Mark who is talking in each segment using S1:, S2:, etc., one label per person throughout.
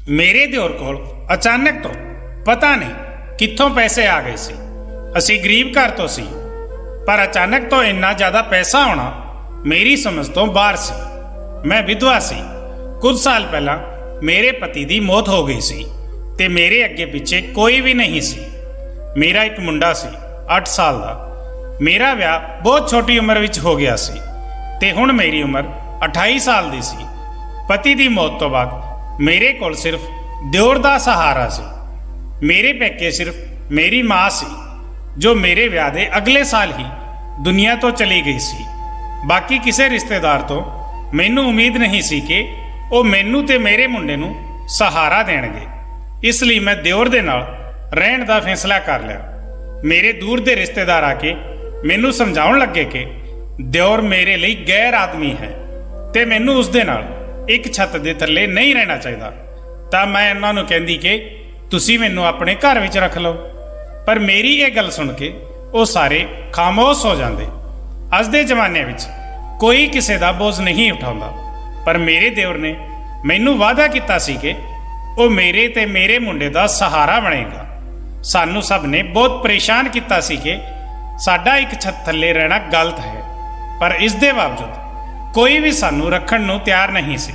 S1: ਮੇਰੇ ਦਿਓਰ ਕੋਲ ਅਚਾਨਕ ਤੋਂ ਪਤਾ ਨਹੀਂ ਕਿੱਥੋਂ ਪੈਸੇ ਆ ਗਏ ਸੀ। ਅਸੀਂ ਗਰੀਬ ਘਰ ਤੋਂ ਸੀ, ਪਰ ਅਚਾਨਕ ਤੋਂ ਇੰਨਾ ਜ਼ਿਆਦਾ ਪੈਸਾ ਆਉਣਾ ਮੇਰੀ ਸਮਝ ਤੋਂ ਬਾਹਰ ਸੀ। ਮੈਂ ਵਿਧਵਾ ਸੀ। ਕੁਝ ਸਾਲ ਪਹਿਲਾਂ ਮੇਰੇ ਪਤੀ ਦੀ ਮੌਤ ਹੋ ਗਈ ਸੀ ਤੇ ਮੇਰੇ ਅੱਗੇ ਪਿੱਛੇ ਕੋਈ ਵੀ ਨਹੀਂ ਸੀ। ਮੇਰਾ ਇੱਕ ਮੁੰਡਾ ਸੀ 8 ਸਾਲ ਦਾ। ਮੇਰਾ ਵਿਆਹ ਬਹੁਤ ਛੋਟੀ ਉਮਰ ਵਿੱਚ ਹੋ ਗਿਆ ਸੀ ਤੇ ਹੁਣ ਮੇਰੀ ਉਮਰ 28 ਸਾਲ ਦੀ ਸੀ। ਪਤੀ ਦੀ ਮੌਤ ਤੋਂ ਬਾਅਦ ਮੇਰੇ ਕੋਲ ਸਿਰਫ ਦਿਓਰ ਦਾ ਸਹਾਰਾ ਸੀ। ਮੇਰੇ ਪੇਕੇ ਸਿਰਫ ਮੇਰੀ ਮਾਂ ਸੀ, ਜੋ ਮੇਰੇ ਵਿਆਹ ਦੇ ਅਗਲੇ ਸਾਲ ਹੀ ਦੁਨੀਆ ਤੋਂ ਚਲੀ ਗਈ ਸੀ। ਬਾਕੀ ਕਿਸੇ ਰਿਸ਼ਤੇਦਾਰ ਤੋਂ ਮੈਨੂੰ ਉਮੀਦ ਨਹੀਂ ਸੀ ਕਿ ਉਹ ਮੈਨੂੰ ਤੇ ਮੇਰੇ ਮੁੰਡੇ ਨੂੰ ਸਹਾਰਾ ਦੇਣਗੇ। ਇਸ ਲਈ ਮੈਂ ਦਿਓਰ ਦੇ ਨਾਲ ਰਹਿਣ ਦਾ ਫੈਸਲਾ ਕਰ ਲਿਆ। ਮੇਰੇ ਦੂਰ ਦੇ ਰਿਸ਼ਤੇਦਾਰ ਆ ਕੇ ਮੈਨੂੰ ਸਮਝਾਉਣ ਲੱਗੇ ਕਿ ਦਿਓਰ ਮੇਰੇ ਲਈ ਗੈਰ ਆਦਮੀ ਹੈ ਤੇ ਮੈਨੂੰ ਉਸ ਦੇ ਨਾਲ ਇੱਕ ਛੱਤ ਦੇ ਥੱਲੇ ਨਹੀਂ ਰਹਿਣਾ ਚਾਹੀਦਾ। ਤਾਂ ਮੈਂ ਇਹਨਾਂ ਨੂੰ ਕਹਿੰਦੀ ਕਿ ਤੁਸੀਂ ਮੈਨੂੰ ਆਪਣੇ ਘਰ ਵਿੱਚ ਰੱਖ ਲਓ। ਪਰ ਮੇਰੀ ਇਹ ਗੱਲ ਸੁਣ ਕੇ ਉਹ ਸਾਰੇ ਖਾਮੋਸ਼ ਹੋ ਜਾਂਦੇ। ਅੱਜ ਦੇ ਜ਼ਮਾਨੇ ਵਿੱਚ ਕੋਈ ਕਿਸੇ ਦਾ ਬੋਝ ਨਹੀਂ ਉਠਾਉਂਦਾ, ਪਰ ਮੇਰੇ ਦਿਓਰ ਨੇ ਮੈਨੂੰ ਵਾਅਦਾ ਕੀਤਾ ਸੀ ਕਿ ਉਹ ਮੇਰੇ ਤੇ ਮੇਰੇ ਮੁੰਡੇ ਦਾ ਸਹਾਰਾ ਬਣੇਗਾ। ਸਾਨੂੰ ਸਭ ਨੇ ਬਹੁਤ ਪਰੇਸ਼ਾਨ ਕੀਤਾ ਸੀ ਕਿ ਸਾਡਾ ਇੱਕ ਛੱਤ ਥੱਲੇ ਰਹਿਣਾ ਗਲਤ ਹੈ, ਪਰ ਇਸ ਦੇ ਬਾਵਜੂਦ ਕੋਈ ਵੀ ਸਾਨੂੰ ਰੱਖਣ ਨੂੰ ਤਿਆਰ ਨਹੀਂ ਸੀ।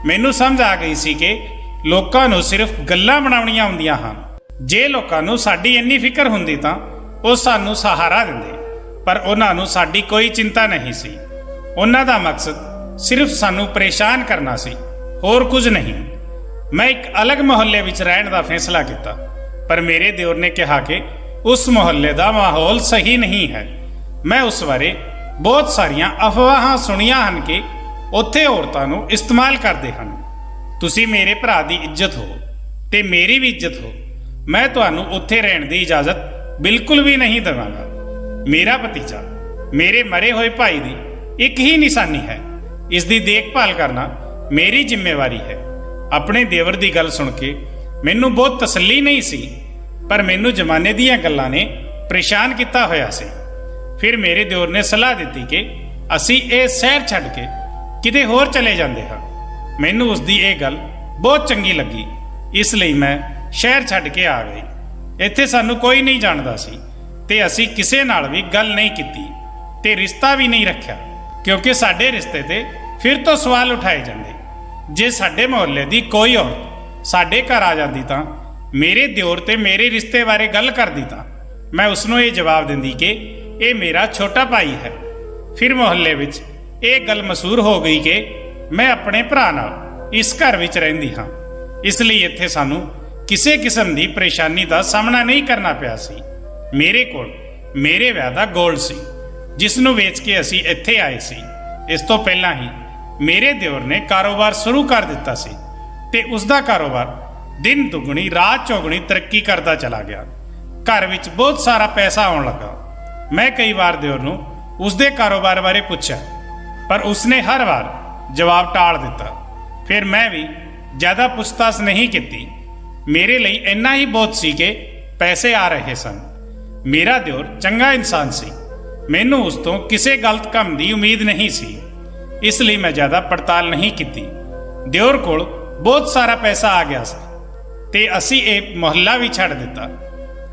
S1: ਮੈਨੂੰ ਸਮਝ ਆ ਗਈ ਸੀ ਕਿ ਲੋਕਾਂ ਨੂੰ ਸਿਰਫ ਗੱਲਾਂ ਬਣਾਉਣੀਆਂ ਹੁੰਦੀਆਂ ਹਨ। ਜੇ ਲੋਕਾਂ ਨੂੰ ਸਾਡੀ ਇੰਨੀ ਫਿਕਰ ਹੁੰਦੀ ਤਾਂ ਉਹ ਸਾਨੂੰ ਸਹਾਰਾ ਦਿੰਦੇ, ਪਰ ਉਹਨਾਂ ਨੂੰ ਸਾਡੀ ਕੋਈ ਚਿੰਤਾ ਨਹੀਂ ਸੀ। ਉਹਨਾਂ ਦਾ ਮਕਸਦ ਸਿਰਫ ਸਾਨੂੰ ਪਰੇਸ਼ਾਨ ਕਰਨਾ ਸੀ, ਹੋਰ ਕੁਝ ਨਹੀਂ। ਮੈਂ ਇੱਕ ਅਲੱਗ ਮੁਹੱਲੇ ਵਿੱਚ ਰਹਿਣ ਦਾ ਫੈਸਲਾ ਕੀਤਾ, ਪਰ ਮੇਰੇ ਦਿਓਰ ਨੇ ਕਿਹਾ ਕਿ ਉਸ ਮੁਹੱਲੇ ਦਾ ਮਾਹੌਲ ਸਹੀ ਨਹੀਂ ਹੈ। ਮੈਂ ਉਸ ਬਾਰੇ ਬਹੁਤ ਸਾਰੀਆਂ ਅਫਵਾਹਾਂ ਸੁਣੀਆਂ ਹਨ ਕਿ ਉੱਥੇ ਔਰਤਾਂ ਨੂੰ ਇਸਤੇਮਾਲ ਕਰਦੇ ਹਨ। ਤੁਸੀਂ ਮੇਰੇ ਭਰਾ ਦੀ ਇੱਜ਼ਤ ਹੋ ਤੇ ਮੇਰੀ ਵੀ ਇੱਜ਼ਤ ਹੋ। ਮੈਂ ਤੁਹਾਨੂੰ ਉੱਥੇ ਰਹਿਣ ਦੀ ਇਜਾਜ਼ਤ ਬਿਲਕੁਲ ਵੀ ਨਹੀਂ ਦੇਵਾਂਗਾ। ਮੇਰਾ ਭਤੀਜਾ ਮੇਰੇ ਮਰੇ ਹੋਏ ਭਾਈ ਦੀ ਇੱਕ ਹੀ ਨਿਸ਼ਾਨੀ ਹੈ। ਇਸ ਦੀ ਦੇਖਭਾਲ ਕਰਨਾ ਮੇਰੀ ਜ਼ਿੰਮੇਵਾਰੀ ਹੈ। ਆਪਣੇ ਦੇਵਰ ਦੀ ਗੱਲ ਸੁਣ ਕੇ ਮੈਨੂੰ ਬਹੁਤ ਤਸੱਲੀ ਨਹੀਂ ਸੀ, ਪਰ ਮੈਨੂੰ ਜ਼ਮਾਨੇ ਦੀਆਂ ਗੱਲਾਂ ਨੇ ਪਰੇਸ਼ਾਨ ਕੀਤਾ ਹੋਇਆ ਸੀ। ਫਿਰ ਮੇਰੇ ਦਿਓਰ ਨੇ ਸਲਾਹ ਦਿੱਤੀ ਕਿ ਅਸੀਂ ਇਹ ਸ਼ਹਿਰ ਛੱਡ ਕੇ ਕਿਤੇ ਹੋਰ ਚਲੇ ਜਾਂਦੇ ਹਾਂ। ਮੈਨੂੰ ਉਸ ਦੀ ਇਹ ਗੱਲ ਬਹੁਤ ਚੰਗੀ ਲੱਗੀ, ਇਸ ਲਈ ਮੈਂ ਸ਼ਹਿਰ ਛੱਡ ਕੇ ਆ ਗਈ। ਇੱਥੇ ਸਾਨੂੰ ਕੋਈ ਨਹੀਂ ਜਾਣਦਾ ਸੀ ਤੇ ਅਸੀਂ ਕਿਸੇ ਨਾਲ ਵੀ ਗੱਲ ਨਹੀਂ ਕੀਤੀ ਤੇ ਰਿਸ਼ਤਾ ਵੀ ਨਹੀਂ ਰੱਖਿਆ, ਕਿਉਂਕਿ ਸਾਡੇ ਰਿਸ਼ਤੇ ਤੇ ਫਿਰ ਤੋਂ ਸਵਾਲ ਉਠਾਏ ਜਾਂਦੇ। ਜੇ ਸਾਡੇ ਮੁਹੱਲੇ ਦੀ ਕੋਈ ਔਰਤ ਸਾਡੇ ਘਰ ਆ ਜਾਂਦੀ ਤਾਂ ਮੇਰੇ ਦਿਓਰ ਤੇ ਮੇਰੇ ਰਿਸ਼ਤੇ ਬਾਰੇ ਗੱਲ ਕਰਦੀ ਤਾਂ ਮੈਂ ਉਸਨੂੰ ਇਹ ਜਵਾਬ ਦਿੰਦੀ ਕਿ ਇਹ ਮੇਰਾ ਛੋਟਾ ਭਾਈ ਹੈ। ਫਿਰ ਮੁਹੱਲੇ ਵਿੱਚ ਇਹ ਗੱਲ ਮਸ਼ਹੂਰ ਹੋ ਗਈ ਕਿ ਮੈਂ ਆਪਣੇ ਭਰਾ ਨਾਲ ਇਸ ਘਰ ਵਿੱਚ ਰਹਿੰਦੀ ਹਾਂ, ਇਸ ਲਈ ਇੱਥੇ ਸਾਨੂੰ ਕਿਸੇ ਕਿਸਮ ਦੀ ਪਰੇਸ਼ਾਨੀ ਦਾ ਸਾਹਮਣਾ ਨਹੀਂ ਕਰਨਾ ਪਿਆ ਸੀ। ਮੇਰੇ ਕੋਲ ਮੇਰੇ ਵਿਆਹ ਦਾ ਗੋਲਡ ਸੀ, ਜਿਸ ਨੂੰ ਵੇਚ ਕੇ ਅਸੀਂ ਇੱਥੇ ਆਏ ਸੀ। ਇਸ ਤੋਂ ਪਹਿਲਾਂ ਹੀ ਮੇਰੇ ਦਿਓਰ ਨੇ ਕਾਰੋਬਾਰ ਸ਼ੁਰੂ ਕਰ ਦਿੱਤਾ ਸੀ ਤੇ ਉਸ ਦਾ ਕਾਰੋਬਾਰ ਦਿਨ ਦੁਗਣੀ ਰਾਤ ਚੌਗਣੀ ਤਰੱਕੀ ਕਰਦਾ ਚਲਾ ਗਿਆ। ਘਰ ਵਿੱਚ ਬਹੁਤ ਸਾਰਾ ਪੈਸਾ ਆਉਣ ਲੱਗਾ। ਮੈਂ ਕਈ ਵਾਰ ਦਿਓਰ ਨੂੰ ਉਸ ਦੇ ਕਾਰੋਬਾਰ ਬਾਰੇ ਪੁੱਛਿਆ, ਪਰ ਉਸਨੇ ਹਰ ਵਾਰ ਜਵਾਬ ਟਾਲ ਦਿੱਤਾ। ਫਿਰ ਮੈਂ ਵੀ ਜ਼ਿਆਦਾ ਪੁੱਛਤਾਛ ਨਹੀਂ ਕੀਤੀ। ਮੇਰੇ ਲਈ ਇੰਨਾ ਹੀ ਬਹੁਤ ਸੀ ਕਿ ਪੈਸੇ ਆ ਰਹੇ ਸਨ। ਮੇਰਾ ਦਿਓਰ ਚੰਗਾ ਇਨਸਾਨ ਸੀ। ਮੈਨੂੰ ਉਸ ਤੋਂ ਕਿਸੇ ਗਲਤ ਕੰਮ ਦੀ ਉਮੀਦ ਨਹੀਂ ਸੀ, ਇਸ ਲਈ ਮੈਂ ਜ਼ਿਆਦਾ ਪੜਤਾਲ ਨਹੀਂ ਕੀਤੀ। ਦਿਓਰ ਕੋਲ ਬਹੁਤ ਸਾਰਾ ਪੈਸਾ ਆ ਗਿਆ ਸੀ ਤੇ ਅਸੀਂ ਇਹ ਮੁਹੱਲਾ ਵੀ ਛੱਡ ਦਿੱਤਾ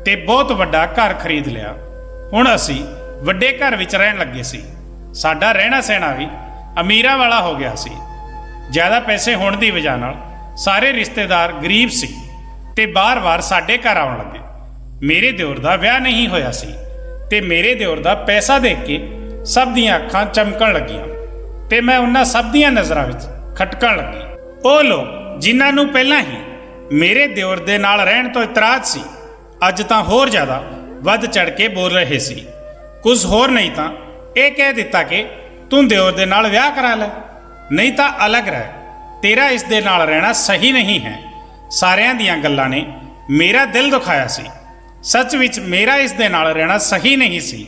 S1: ਤੇ ਬਹੁਤ ਵੱਡਾ ਘਰ ਖਰੀਦ ਲਿਆ। ਹੁਣ ਅਸੀਂ ਵੱਡੇ ਘਰ ਵਿੱਚ ਰਹਿਣ ਲੱਗੇ ਸੀ। ਸਾਡਾ ਰਹਿਣਾ ਸਹਿਣਾ ਵੀ ਅਮੀਰਾਂ ਵਾਲਾ ਹੋ ਗਿਆ ਸੀ। ਜ਼ਿਆਦਾ ਪੈਸੇ ਹੋਣ ਦੀ ਵਜ੍ਹਾ ਨਾਲ ਸਾਰੇ ਰਿਸ਼ਤੇਦਾਰ ਗਰੀਬ ਸੀ ਤੇ ਬਾਰ-ਬਾਰ ਸਾਡੇ ਘਰ ਆਉਣ ਲੱਗੇ। ਮੇਰੇ ਦਿਓਰ ਦਾ ਵਿਆਹ ਨਹੀਂ ਹੋਇਆ ਸੀ ਤੇ ਮੇਰੇ ਦਿਓਰ ਦਾ ਪੈਸਾ ਦੇਖ ਕੇ ਸਭ ਦੀਆਂ ਅੱਖਾਂ ਚਮਕਣ ਲੱਗੀਆਂ ਤੇ ਮੈਂ ਉਹਨਾਂ ਸਭ ਦੀਆਂ ਨਜ਼ਰਾਂ ਵਿੱਚ ਖਟਕਣ ਲੱਗੀ। ਉਹ ਲੋਕ ਜਿਨ੍ਹਾਂ ਨੂੰ ਪਹਿਲਾਂ ਹੀ ਮੇਰੇ ਦਿਓਰ ਦੇ ਨਾਲ ਰਹਿਣ ਤੋਂ ਇਤਰਾਜ਼ ਸੀ, ਅੱਜ ਤਾਂ ਹੋਰ ਜ਼ਿਆਦਾ ਵੱਧ ਚੜ ਕੇ ਬੋਲ ਰਹੇ ਸੀ। ਕੁਝ ਹੋਰ ਨਹੀਂ ਤਾਂ ਇਹ ਕਹਿ ਦਿੱਤਾ ਕਿ ਤੂੰ ਦਿਓਰ ਦੇ ਨਾਲ ਵਿਆਹ ਕਰਾ ਲੈ, ਨਹੀਂ ਤਾਂ ਅਲੱਗ ਰਹਿ। ਤੇਰਾ ਇਸ ਦੇ ਨਾਲ ਰਹਿਣਾ ਸਹੀ ਨਹੀਂ ਹੈ। ਸਾਰਿਆਂ ਦੀਆਂ ਗੱਲਾਂ ਨੇ ਮੇਰਾ ਦਿਲ ਦੁਖਾਇਆ ਸੀ। ਸੱਚ ਵਿੱਚ ਮੇਰਾ ਇਸ ਦੇ ਨਾਲ ਰਹਿਣਾ ਸਹੀ ਨਹੀਂ ਸੀ,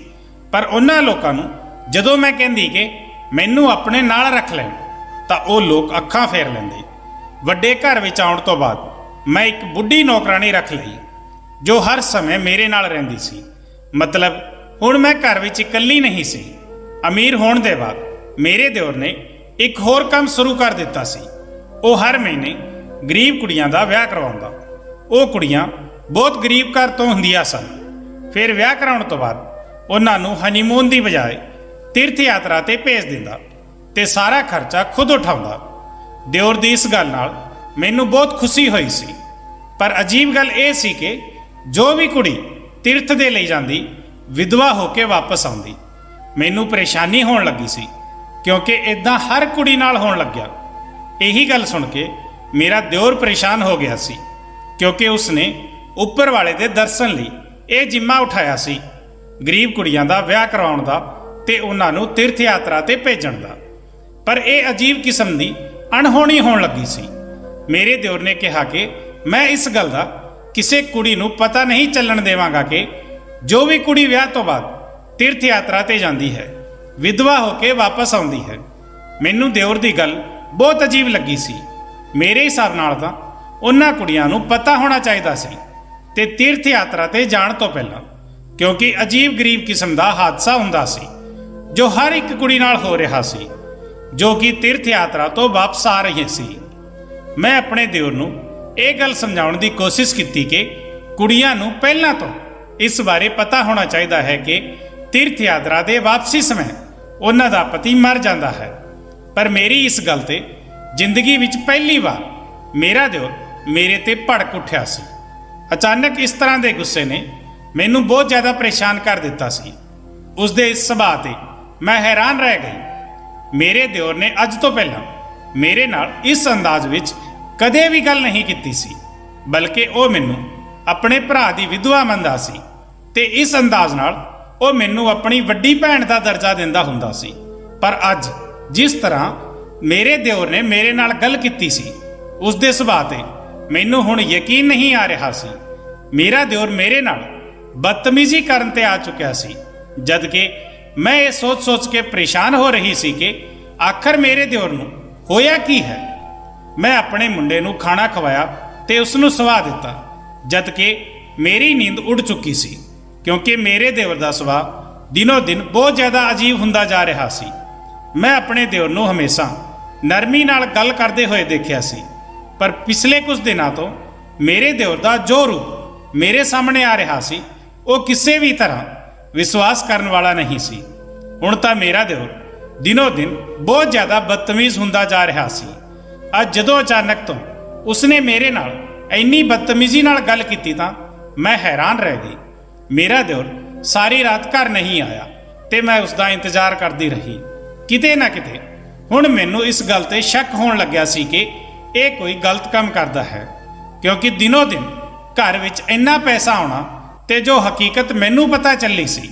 S1: ਪਰ ਉਹਨਾਂ ਲੋਕਾਂ ਨੂੰ ਜਦੋਂ ਮੈਂ ਕਹਿੰਦੀ ਕਿ ਮੈਨੂੰ ਆਪਣੇ ਨਾਲ ਰੱਖ ਲੈਣ ਤਾਂ ਉਹ ਲੋਕ ਅੱਖਾਂ ਫੇਰ ਲੈਂਦੇ। ਵੱਡੇ ਘਰ ਵਿੱਚ ਆਉਣ ਤੋਂ ਬਾਅਦ ਮੈਂ ਇੱਕ ਬੁੱਢੀ ਨੌਕਰਾਣੀ ਰੱਖ ਲਈ ਜੋ ਹਰ ਸਮੇਂ ਮੇਰੇ ਨਾਲ ਰਹਿੰਦੀ ਸੀ। ਮਤਲਬ ਹੁਣ ਮੈਂ ਘਰ ਵਿੱਚ ਇਕੱਲੀ ਨਹੀਂ ਸੀ। ਅਮੀਰ ਹੋਣ ਦੇ ਬਾਅਦ ਮੇਰੇ ਦਿਓਰ ਨੇ ਇੱਕ ਹੋਰ ਕੰਮ ਸ਼ੁਰੂ ਕਰ ਦਿੱਤਾ ਸੀ। ਉਹ ਹਰ ਮਹੀਨੇ ਗਰੀਬ ਕੁੜੀਆਂ ਦਾ ਵਿਆਹ ਕਰਵਾਉਂਦਾ। ਉਹ ਕੁੜੀਆਂ ਬਹੁਤ ਗਰੀਬ ਘਰ ਤੋਂ ਹੁੰਦੀਆਂ ਸਨ। ਫਿਰ ਵਿਆਹ ਕਰਾਉਣ ਤੋਂ ਬਾਅਦ ਉਹਨਾਂ ਨੂੰ ਹਨੀਮੂਨ ਦੀ ਬਜਾਏ ਤੀਰਥ ਯਾਤਰਾ ਤੇ ਭੇਜ ਦਿੰਦਾ ਤੇ ਸਾਰਾ ਖਰਚਾ ਖੁਦ ਉਠਾਉਂਦਾ। ਦਿਓਰ ਦੀ ਇਸ ਗੱਲ ਨਾਲ ਮੈਨੂੰ ਬਹੁਤ ਖੁਸ਼ੀ ਹੋਈ ਸੀ। ਪਰ ਅਜੀਬ ਗੱਲ ਇਹ ਸੀ ਕਿ ਜੋ ਵੀ ਕੁੜੀ ਤੀਰਥ ਦੇ ਲਈ ਜਾਂਦੀ ਵਿਧਵਾ ਹੋ ਕੇ ਵਾਪਸ ਆਉਂਦੀ। ਮੈਨੂੰ ਪਰੇਸ਼ਾਨੀ ਹੋਣ ਲੱਗੀ ਸੀ ਕਿਉਂਕਿ ਇਦਾਂ ਹਰ ਕੁੜੀ ਨਾਲ ਹੋਣ ਲੱਗਿਆ। ਇਹੀ ਗੱਲ ਸੁਣ ਕੇ ਮੇਰਾ ਦਿਓਰ ਪਰੇਸ਼ਾਨ ਹੋ ਗਿਆ ਸੀ ਕਿਉਂਕਿ ਉਸਨੇ ਉੱਪਰ ਵਾਲੇ ਦੇ ਦਰਸ਼ਨ ਲਈ ਇਹ ਜ਼ਿੰਮਾ ਉਠਾਇਆ ਸੀ, ਗਰੀਬ ਕੁੜੀਆਂ ਦਾ ਵਿਆਹ ਕਰਵਾਉਣ ਦਾ ਤੇ ਉਹਨਾਂ ਨੂੰ ਤੀਰਥ ਯਾਤਰਾ ਤੇ ਭੇਜਣ ਦਾ। ਪਰ ਇਹ ਅਜੀਬ ਕਿਸਮ ਦੀ ਅਣਹੋਣੀ ਹੋਣ ਲੱਗੀ ਸੀ। ਮੇਰੇ ਦਿਓਰ ਨੇ ਕਿਹਾ ਕਿ ਮੈਂ ਇਸ ਗੱਲ ਦਾ ਕਿਸੇ ਕੁੜੀ ਨੂੰ ਪਤਾ ਨਹੀਂ ਚੱਲਣ ਦੇਵਾਂਗਾ ਕਿ ਜੋ ਵੀ ਕੁੜੀ ਵਿਆਹ ਤੋਂ ਬਾਅਦ ਤੀਰਥ ਯਾਤਰਾ ਤੇ ਜਾਂਦੀ ਹੈ ਵਿਧਵਾ ਹੋ ਕੇ ਵਾਪਸ ਆਉਂਦੀ ਹੈ। ਮੈਨੂੰ ਦਿਓਰ ਦੀ ਗੱਲ ਬਹੁਤ ਅਜੀਬ ਲੱਗੀ ਸੀ। ਮੇਰੇ ਹਿਸਾਬ ਨਾਲ ਤਾਂ ਉਹਨਾਂ ਕੁੜੀਆਂ ਨੂੰ ਪਤਾ ਹੋਣਾ ਚਾਹੀਦਾ ਸੀ ਤੇ ਤੀਰਥ ਯਾਤਰਾ ਤੇ ਜਾਣ ਤੋਂ ਪਹਿਲਾਂ, ਕਿਉਂਕਿ ਅਜੀਬ ਗਰੀਬ ਕਿਸਮ ਦਾ ਹਾਦਸਾ ਹੁੰਦਾ ਸੀ ਜੋ ਹਰ ਇੱਕ ਕੁੜੀ ਨਾਲ ਹੋ ਰਿਹਾ ਸੀ ਜੋ ਕਿ ਤੀਰਥ ਯਾਤਰਾ ਤੋਂ ਵਾਪਸ ਆ ਰਹੀ ਸੀ। ਮੈਂ ਆਪਣੇ ਦਿਓਰ ਨੂੰ ਇਹ ਗੱਲ ਸਮਝਾਉਣ ਦੀ ਕੋਸ਼ਿਸ਼ ਕੀਤੀ ਕਿ ਕੁੜੀਆਂ ਨੂੰ ਪਹਿਲਾਂ ਤੋਂ ਇਸ ਬਾਰੇ ਪਤਾ ਹੋਣਾ ਚਾਹੀਦਾ ਹੈ ਕਿ ਤੀਰਥ ਯਾਤਰਾ ਦੇ ਵਾਪਸੀ ਸਮੇਂ ਉਹਨਾਂ ਦਾ ਪਤੀ ਮਰ ਜਾਂਦਾ ਹੈ। ਪਰ ਮੇਰੀ ਇਸ ਗੱਲ ਤੇ ਜ਼ਿੰਦਗੀ ਵਿੱਚ ਪਹਿਲੀ ਵਾਰ ਮੇਰਾ ਦਿਓਰ ਮੇਰੇ ਤੇ ਭੜਕ ਉੱਠਿਆ ਸੀ। ਅਚਾਨਕ ਇਸ ਤਰ੍ਹਾਂ ਦੇ ਗੁੱਸੇ ਨੇ ਮੈਨੂੰ ਬਹੁਤ ਜ਼ਿਆਦਾ ਪਰੇਸ਼ਾਨ ਕਰ ਦਿੱਤਾ ਸੀ। ਉਸ ਦੇ ਇਸ ਸੁਭਾਅ ਤੇ ਮੈਂ ਹੈਰਾਨ ਰਹਿ ਗਈ। ਮੇਰੇ ਦਿਓਰ ਨੇ ਅੱਜ ਤੋਂ ਪਹਿਲਾਂ ਮੇਰੇ ਨਾਲ ਇਸ ਅੰਦਾਜ਼ ਵਿੱਚ ਕਦੇ ਵੀ ਗੱਲ ਨਹੀਂ ਕੀਤੀ ਸੀ, ਬਲਕਿ ਉਹ ਮੈਨੂੰ ਆਪਣੇ ਭਰਾ ਦੀ ਵਿਧਵਾ ਮੰਨਦਾ ਸੀ ਤੇ ਇਸ ਅੰਦਾਜ਼ ਨਾਲ ਉਹ ਮੈਨੂੰ ਆਪਣੀ ਵੱਡੀ ਭੈਣ ਦਾ ਦਰਜਾ ਦਿੰਦਾ ਹੁੰਦਾ ਸੀ। ਪਰ ਅੱਜ ਜਿਸ ਤਰ੍ਹਾਂ ਮੇਰੇ ਦਿਓਰ ਨੇ ਮੇਰੇ ਨਾਲ ਗੱਲ ਕੀਤੀ ਸੀ ਉਸ ਦੇ ਸੁਭਾਅ ਤੇ ਮੈਨੂੰ ਹੁਣ ਯਕੀਨ ਨਹੀਂ ਆ ਰਿਹਾ ਸੀ। ਮੇਰਾ ਦਿਓਰ ਮੇਰੇ ਨਾਲ ਬਦਤਮੀਜ਼ੀ ਕਰਨ ਤੇ ਆ ਚੁੱਕਿਆ ਸੀ, ਜਦ ਕਿ ਮੈਂ ਇਹ ਸੋਚ ਕੇ ਪਰੇਸ਼ਾਨ ਹੋ ਰਹੀ ਸੀ ਕਿ ਆਖਰ ਮੇਰੇ ਦਿਓਰ ਨੂੰ ਹੋਇਆ ਕੀ ਹੈ। ਮੈਂ ਆਪਣੇ ਮੁੰਡੇ ਨੂੰ ਖਾਣਾ ਖਵਾਇਆ ਤੇ ਉਸ ਨੂੰ ਸੁਲਾ ਦਿੱਤਾ, ਜਦ ਕਿ ਮੇਰੀ ਨੀਂਦ ਉੱਡ ਚੁੱਕੀ ਸੀ ਕਿਉਂਕਿ ਮੇਰੇ ਦਿਓਰ ਦਾ ਸੁਭਾਅ ਦਿਨੋਂ ਦਿਨ ਬਹੁਤ ਜ਼ਿਆਦਾ ਅਜੀਬ ਹੁੰਦਾ ਜਾ ਰਿਹਾ ਸੀ। ਮੈਂ ਆਪਣੇ ਦਿਓਰ ਨੂੰ ਹਮੇਸ਼ਾ ਨਰਮੀ ਨਾਲ ਗੱਲ ਕਰਦੇ ਹੋਏ ਦੇਖਿਆ ਸੀ, ਪਰ ਪਿਛਲੇ ਕੁਝ ਦਿਨਾਂ ਤੋਂ ਮੇਰੇ ਦਿਓਰ ਦਾ ਜੋ ਰੂਪ ਮੇਰੇ ਸਾਹਮਣੇ ਆ ਰਿਹਾ ਸੀ ਉਹ ਕਿਸੇ ਵੀ ਤਰ੍ਹਾਂ ਵਿਸ਼ਵਾਸ ਕਰਨ ਵਾਲਾ ਨਹੀਂ ਸੀ। ਹੁਣ ਤਾਂ ਮੇਰਾ ਦਿਓਰ ਦਿਨੋਂ ਦਿਨ ਬਹੁਤ ਜ਼ਿਆਦਾ ਬਦਤਮੀਜ਼ ਹੁੰਦਾ ਜਾ ਰਿਹਾ ਸੀ। ਅੱਜ ਜਦੋਂ ਅਚਾਨਕ ਤੋਂ ਉਸਨੇ ਮੇਰੇ ਨਾਲ ਇੰਨੀ ਬਦਤਮੀਜ਼ੀ ਨਾਲ ਗੱਲ ਕੀਤੀ ਤਾਂ ਮੈਂ ਹੈਰਾਨ ਰਹਿ ਗਈ। ਮੇਰਾ ਦਿਓਰ ਸਾਰੀ ਰਾਤ ਘਰ ਨਹੀਂ ਆਇਆ ਤੇ ਮੈਂ ਉਸ ਦਾ ਇੰਤਜ਼ਾਰ ਕਰਦੀ ਰਹੀ। ਕਿਤੇ ਨਾ ਕਿਤੇ ਹੁਣ ਮੈਨੂੰ ਇਸ ਗੱਲ ਤੇ ਸ਼ੱਕ ਹੋਣ ਲੱਗਿਆ ਸੀ ਕਿ ਇਹ ਕੋਈ ਗਲਤ ਕੰਮ ਕਰਦਾ ਹੈ, ਕਿਉਂਕਿ ਦਿਨੋਂ ਦਿਨ ਘਰ ਵਿੱਚ ਇੰਨਾ ਪੈਸਾ ਆਉਣਾ ਤੇ ਜੋ ਹਕੀਕਤ ਮੈਨੂੰ ਪਤਾ ਚੱਲੀ ਸੀ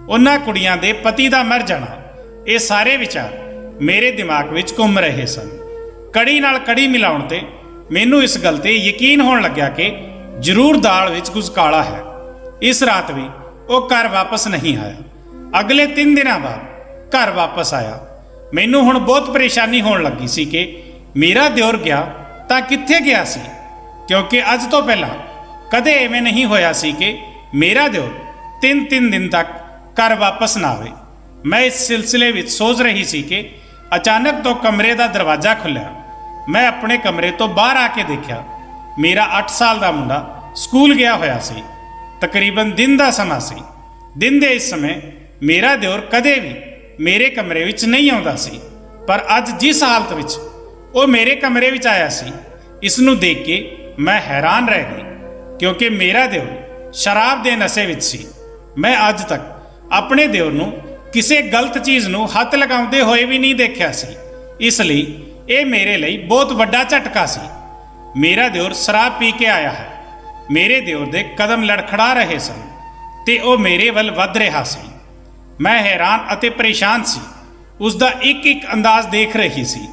S1: ਉਹਨਾਂ ਕੁੜੀਆਂ ਦੇ ਪਤੀ ਦਾ ਮਰ ਜਾਣਾ, ਇਹ ਸਾਰੇ ਵਿਚਾਰ ਮੇਰੇ ਦਿਮਾਗ ਵਿੱਚ ਘੁੰਮ ਰਹੇ ਸਨ। ਕੜੀ ਨਾਲ ਕੜੀ ਮਿਲਾਉਣ ਤੇ ਮੈਨੂੰ ਇਸ ਗੱਲ ਤੇ ਯਕੀਨ ਹੋਣ ਲੱਗਿਆ ਕਿ ਜ਼ਰੂਰ ਦਾਲ ਵਿੱਚ ਕੁਝ ਕਾਲਾ ਹੈ। ਇਸ ਰਾਤ ਵੀ ਉਹ ਘਰ ਵਾਪਸ ਨਹੀਂ ਆਇਆ। ਅਗਲੇ 3 ਦਿਨਾਂ ਬਾਅਦ ਘਰ ਵਾਪਸ ਆਇਆ। ਮੈਨੂੰ ਹੁਣ ਬਹੁਤ ਪਰੇਸ਼ਾਨੀ ਹੋਣ ਲੱਗੀ ਸੀ ਕਿ ਮੇਰਾ ਦਿਓਰ ਗਿਆ ਤਾਂ ਕਿੱਥੇ ਗਿਆ ਸੀ, ਕਿਉਂਕਿ ਅੱਜ ਤੋਂ ਪਹਿਲਾਂ ਕਦੇ ਐਵੇਂ ਨਹੀਂ ਹੋਇਆ ਸੀ ਕਿ ਮੇਰਾ ਦਿਓਰ 3 ਦਿਨ ਤੱਕ ਘਰ ਵਾਪਸ ਨਾ ਆਵੇ। ਮੈਂ ਇਸ ਸਿਲਸਿਲੇ ਵਿੱਚ ਸੋਚ ਰਹੀ ਸੀ ਕਿ ਅਚਾਨਕ ਤੋਂ ਕਮਰੇ ਦਾ ਦਰਵਾਜ਼ਾ ਖੁੱਲ੍ਹਿਆ। ਮੈਂ ਆਪਣੇ ਕਮਰੇ ਤੋਂ ਬਾਹਰ ਆ ਕੇ ਦੇਖਿਆ ਮੇਰਾ 8 ਸਾਲ ਦਾ ਮੁੰਡਾ ਸਕੂਲ ਗਿਆ ਹੋਇਆ ਸੀ। ਤਕਰੀਬਨ ਦਿਨ ਦਾ ਸਮਾਂ ਸੀ। ਦਿਨ ਦੇ ਇਸ ਸਮੇਂ ਮੇਰਾ ਦਿਓਰ ਕਦੇ ਵੀ ਮੇਰੇ ਕਮਰੇ ਵਿੱਚ ਨਹੀਂ ਆਉਂਦਾ ਸੀ, ਪਰ ਅੱਜ ਜਿਸ ਹਾਲਤ ਵਿੱਚ ਉਹ ਮੇਰੇ ਕਮਰੇ ਵਿੱਚ ਆਇਆ ਸੀ ਇਸ ਨੂੰ ਦੇਖ ਕੇ ਮੈਂ ਹੈਰਾਨ ਰਹਿ ਗਈ, ਕਿਉਂਕਿ ਮੇਰਾ ਦਿਓਰ ਸ਼ਰਾਬ ਦੇ ਨਸ਼ੇ ਵਿੱਚ ਸੀ। ਮੈਂ ਅੱਜ ਤੱਕ ਆਪਣੇ ਦਿਓਰ ਨੂੰ ਕਿਸੇ ਗਲਤ ਚੀਜ਼ ਨੂੰ ਹੱਥ ਲਗਾਉਂਦੇ ਹੋਏ ਵੀ ਨਹੀਂ ਦੇਖਿਆ ਸੀ। ਇਸ ਲਈ ਇਹ ਮੇਰੇ ਲਈ ਬਹੁਤ ਵੱਡਾ ਝਟਕਾ ਸੀ। ਮੇਰਾ ਦਿਓਰ ਸ਼ਰਾਬ ਪੀ ਕੇ ਆਇਆ ਹੈ। ਮੇਰੇ ਦਿਓਰ ਦੇ ਕਦਮ ਲੜਖੜਾ ਰਹੇ ਸਨ ਤੇ ਉਹ ਮੇਰੇ ਵੱਲ ਵੱਧ ਰਿਹਾ ਸੀ। ਮੈਂ ਹੈਰਾਨ ਅਤੇ ਪਰੇਸ਼ਾਨ ਸੀ। ਉਸ ਦਾ ਇੱਕ ਅੰਦਾਜ਼ ਦੇਖ ਰਹੀ ਸੀ।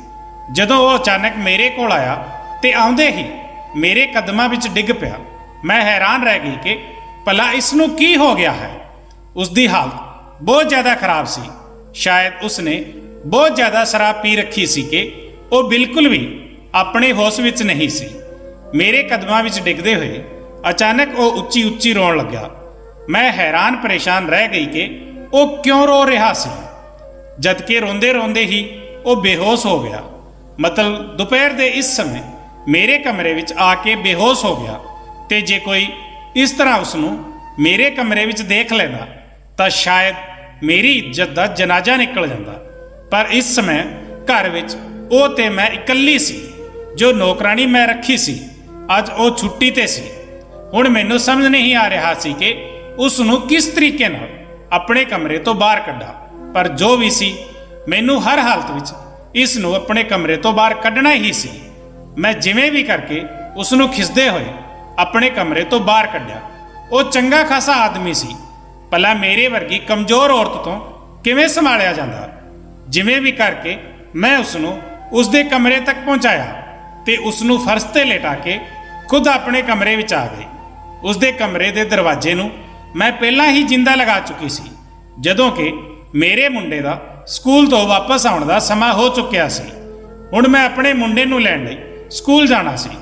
S1: ਜਦੋਂ ਉਹ ਅਚਾਨਕ ਮੇਰੇ ਕੋਲ ਆਇਆ ਤੇ ਆਉਂਦੇ ਹੀ ਮੇਰੇ ਕਦਮਾਂ ਵਿੱਚ ਡਿੱਗ ਪਿਆ। ਮੈਂ ਹੈਰਾਨ ਰਹਿ ਗਈ ਕਿ ਭਲਾ ਇਸ ਨੂੰ ਕੀ ਹੋ ਗਿਆ ਹੈ। ਉਸ ਦੀ ਹਾਲਤ ਬਹੁਤ ਜ਼ਿਆਦਾ ਖਰਾਬ ਸੀ। ਸ਼ਾਇਦ ਉਸਨੇ ਬਹੁਤ ਜ਼ਿਆਦਾ ਸ਼ਰਾਬ ਪੀ ਰੱਖੀ ਸੀ ਕਿ ਉਹ ਬਿਲਕੁਲ ਵੀ ਆਪਣੇ ਹੋਸ਼ ਵਿੱਚ ਨਹੀਂ ਸੀ। ਮੇਰੇ ਕਦਮਾਂ ਵਿੱਚ ਡਿੱਗਦੇ ਹੋਏ ਅਚਾਨਕ ਉਹ ਉੱਚੀ ਉੱਚੀ ਰੋਣ ਲੱਗਾ। ਮੈਂ ਹੈਰਾਨ ਪਰੇਸ਼ਾਨ ਰਹਿ ਗਈ ਕਿ ਉਹ ਕਿਉਂ ਰੋ ਰਿਹਾ ਸੀ, ਜਦ ਕਿ ਰੋਂਦੇ ਰੋਂਦੇ ਹੀ ਉਹ ਬੇਹੋਸ਼ ਹੋ ਗਿਆ। ਮਤਲਬ ਦੁਪਹਿਰ ਦੇ ਇਸ ਸਮੇਂ मेरे कमरे विच आके बेहोश हो गया ते जे कोई इस तरह उसनूं मेरे कमरे विच देख लैंदा तां शायद मेरी इज्जत दा जनाजा निकल जांदा। पर इस समय घर विच ਉਹ ਤੇ मैं इकल्ली सी। जो नौकरानी मैं रखी सी अज ਉਹ छुट्टी ते सी। हुण मैनूं समझ नहीं आ रहा सी कि उस नूं किस तरीके नाल अपने कमरे तो बाहर कड्ढा। पर जो भी सी मैनूं हर हालत विच इस नूं अपने कमरे तो बाहर कड्ढना ही सी। मैं जिवें भी करके उस नूं खिसदे होए अपने कमरे तो बाहर कड्ढिया। ਉਹ चंगा खासा आदमी सी। भला मेरे वर्गी कमज़ोर औरत तो किवें संभालिया जांदा। जिवें भी करके मैं उसनूं उसदे कमरे तक पहुँचाया ते उसनूं फर्श ते लेटा के खुद अपने कमरे विच आ गई। उसदे कमरे दे दरवाजे नूं मैं पहलां ही जिंदा लगा चुकी सी जदों कि मेरे मुंडे दा स्कूल तो वापस आउण दा समा हो चुकिया सी। हुण मैं अपने मुंडे नूं लैण लई स्कूल जाना सी।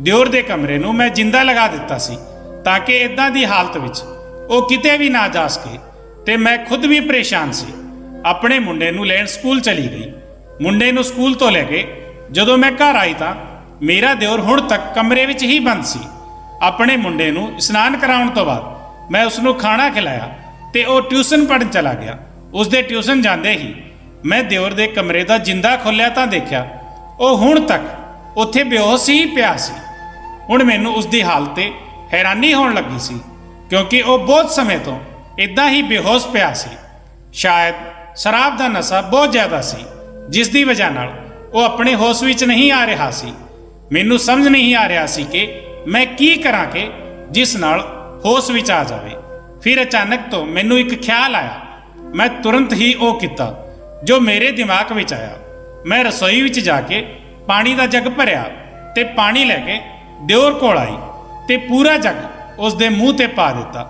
S1: दिओर दे कमरे नूं मैं जिंदा लगा दित्ता सी ताकि इदां दी हालत विच ਉਹ किते भी ना जा सके ते मैं खुद भी परेशान सी। अपने मुंडे नूं लैण स्कूल चली गई। मुंडे नूं स्कूल तो लैके जदों मैं घर आई तां मेरा दिओर हुण तक कमरे विच ही बंद सी। अपने मुंडे नूं इशनान कराउण तो बाद मैं उसनूं खाना खिलाया ते ਉਹ ट्यूशन पढ़न चला गया। उसदे ट्यूशन जांदे ही मैं दिओर दे कमरे दा जिंदा खोलिया तां देखिया ਉਹ हुण तक उत्थे बेहोश ही पिया सी। हुण मैनूं उसदी हालत ते हैरानी होण लगी सी क्योंकि ਉਹ बहुत समय तो इदां ही बेहोश पिया सी। शायद शराब का नशा बहुत ज़्यादा सी जिस दी वजह नाल ਉਹ अपने होश विच नहीं आ रहा सी। मैनूं समझ नहीं आ रहा सी कि मैं की करां कि जिस नाल होश विच आ जावे। फिर अचानक तो मैनूं एक ख्याल आया। मैं तुरंत ही वो किता जो मेरे दिमाग विच आया। मैं रसोई विच जाके पानी का जग भरिया ते पानी लैके दिओर कोल आई ते पूरा जग उसदे मूँह ते पा दिता।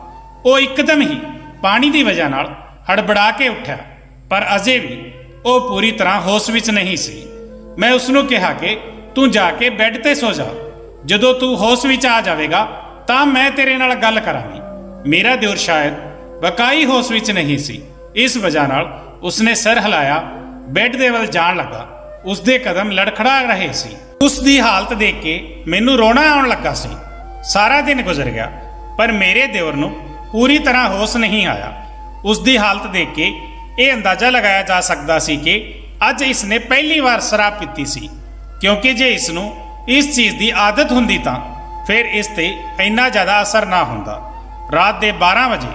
S1: वो एकदम ही पानी की वजह नाल हड़बड़ा के उठा पर अजे भी वो पूरी तरह होश विच नहीं सी। मैं उसनूं कहा कि तू जाके बैड ते सो जा। जदों तू होश विच आ जाएगा तां मैं तेरे नाल गल करांगी। मेरा दिओर शायद वकाई होश विच नहीं सी। इस वजह नाल उसने सिर हिलाया बैड दे वल जाण लगा। उसदे कदम लड़खड़ा रहे सी। उसदी हालत देख के मैनूं रोना आउण लगा सी। सारा दिन गुजर गया पर मेरे दिओर नूं पूरी तरह होश नहीं आया। उसदी हालत देख के ये अंदाजा लगाया जा सकता सी कि अज इसने पहली बार शराब पीती सी क्योंकि जे इसनूं इस चीज़ की आदत हुंदी तां फिर इस ते इन्ना ज़्यादा असर ना हुंदा। रात के 12 बजे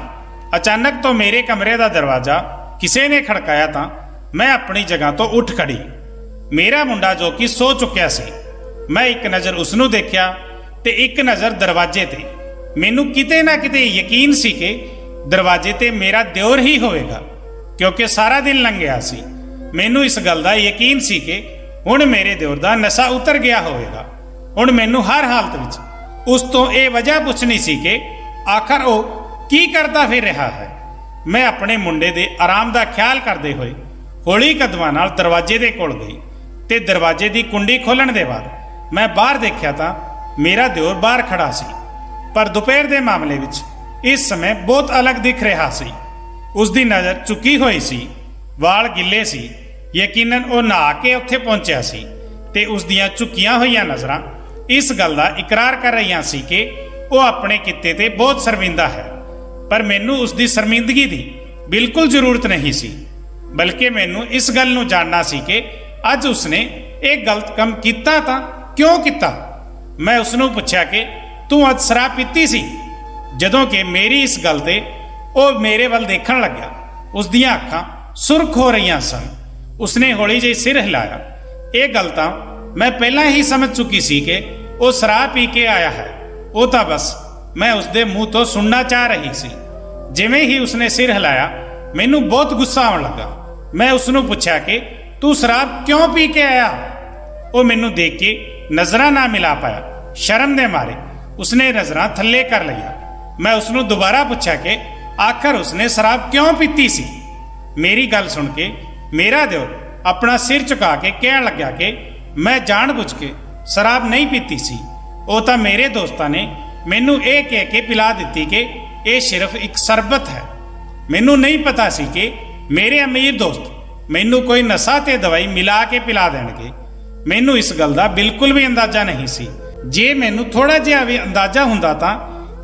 S1: अचानक तो मेरे कमरे का दरवाज़ा किसी ने खड़काया तां मैं अपनी जगह तो उठ खड़ी। मेरा मुंडा जो कि सो चुकिया सी। मैं एक नज़र उसनूं देखिया ते एक नज़र दरवाजे ते। मैनूं किते ना किते यकीन सी कि दरवाजे ते मेरा दिओर ही होएगा क्योंकि सारा दिन लंघ गया सी। मैनूं इस गल दा यकीन सी कि हुण मेरे दिओर दा नशा उतर गया होएगा। हुण मैनूं हर हालत विच उस तो ये वजह पुछनी सी कि आखिर वो की करता फिर रहा है। मैं अपने मुंडे दे आराम दा ख्याल करदे होए हौली कदमां नाल दरवाजे दे कोल गई ते दरवाजे दी कुंडी खोलण दे बाद मैं बाहर देखिया तां मेरा दिओर बाहर खड़ा सी। पर दोपहर के मामले विच इस समय बहुत अलग दिख रहा सी। उसकी नज़र झुकी हुई सी, वाल गिले सी। यकीनन वो नहा के उत्थे पहुंचा सी ते उसदियां झुकियां हुई नज़रां इस गल का इकरार कर रही सी कि वो अपने किते ते बहुत शर्मिंदा है। पर मैनूं उसकी शर्मिंदगी की बिल्कुल जरूरत नहीं सी बल्कि मैनूं इस गल नूं जानना सी कि अज उसने एक गलत काम किया तां क्यों किया। मैं उसनूं पुछया कि तू अज शराब पीती सी। जदों कि मेरी इस गल ते वो मेरे वल देखण लग्या। उसदियां अखां सुर्ख हो रही सन। उसने हौली जी सिर हिलाया। ये गल तां मैं पहला ही समझ चुकी सी कि वो शराब पी के आया है। वो तां बस मैं उसके मुँह तो सुनना चाह रही सी। जिवें ही उसने सिर हिलाया मैनूं बहुत गुस्सा आउण लगा। मैं उसनूं पुछया कि तू शराब क्यों पी के आया। वो मैनूं देख के नज़रां ना मिला पाया। शर्म दे मारे उसने नज़रां थल्ले कर लिया। मैं उसनूं दोबारा पुछया कि आखिर उसने शराब क्यों पीती सी। मेरी गल सुन के मेरा दिओर अपना सिर झुका के कहण लग्या कि मैं जानबुझ के शराब नहीं पीती सी। वो तां मेरे दोस्तां ने मैनूं ये कह के पिला दित्ती कि ये सिर्फ एक शरबत है। मैनूं नहीं पता सी कि मेरे अमीर दोस्त मैनूं कोई नशा ते दवाई मिला के पिला देणगे। ਮੈਨੂੰ ਇਸ ਗੱਲ ਦਾ ਬਿਲਕੁਲ ਵੀ ਅੰਦਾਜ਼ਾ ਨਹੀਂ ਸੀ। ਜੇ ਮੈਨੂੰ ਥੋੜਾ ਜਿਹਾ ਵੀ ਅੰਦਾਜ਼ਾ ਹੁੰਦਾ ਤਾਂ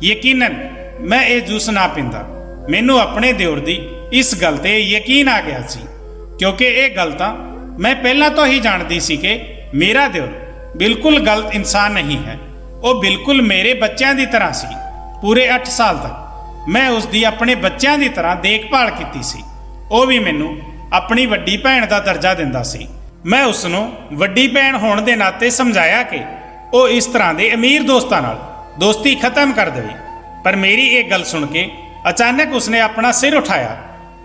S1: ਯਕੀਨਨ ਮੈਂ ਇਹ ਜੂਸ ਨਾ ਪੀਂਦਾ। ਮੈਨੂੰ ਆਪਣੇ ਦਿਓਰ ਦੀ ਇਸ ਗੱਲ ਤੇ ਯਕੀਨ ਆ ਗਿਆ ਸੀ, ਕਿਉਂਕਿ ਇਹ ਗੱਲ ਤਾਂ ਮੈਂ ਪਹਿਲਾਂ ਤੋਂ ਹੀ ਜਾਣਦੀ ਸੀ ਕਿ ਮੇਰਾ ਦਿਓਰ ਬਿਲਕੁਲ ਗਲਤ ਇਨਸਾਨ ਨਹੀਂ ਹੈ। ਉਹ ਬਿਲਕੁਲ ਮੇਰੇ ਬੱਚਿਆਂ ਦੀ ਤਰ੍ਹਾਂ ਸੀ। ਪੂਰੇ 8 ਸਾਲ ਤੱਕ ਮੈਂ ਉਸ ਦੀ ਆਪਣੇ ਬੱਚਿਆਂ ਦੀ ਤਰ੍ਹਾਂ ਦੇਖਭਾਲ ਕੀਤੀ ਸੀ। ਉਹ ਵੀ ਮੈਨੂੰ ਆਪਣੀ ਵੱਡੀ ਭੈਣ ਦਾ ਦਰਜਾ ਦਿੰਦਾ ਸੀ। ਮੈਂ ਉਸ ਨੂੰ ਵੱਡੀ ਭੈਣ ਹੋਣ ਦੇ ਨਾਤੇ ਸਮਝਾਇਆ ਕਿ ਉਹ ਇਸ ਤਰ੍ਹਾਂ ਦੇ ਅਮੀਰ ਦੋਸਤਾਂ ਨਾਲ ਦੋਸਤੀ ਖਤਮ ਕਰ ਦੇਵੇ। ਪਰ ਮੇਰੀ ਇਹ ਗੱਲ ਸੁਣ ਕੇ ਅਚਾਨਕ ਉਸਨੇ ਆਪਣਾ ਸਿਰ ਉਠਾਇਆ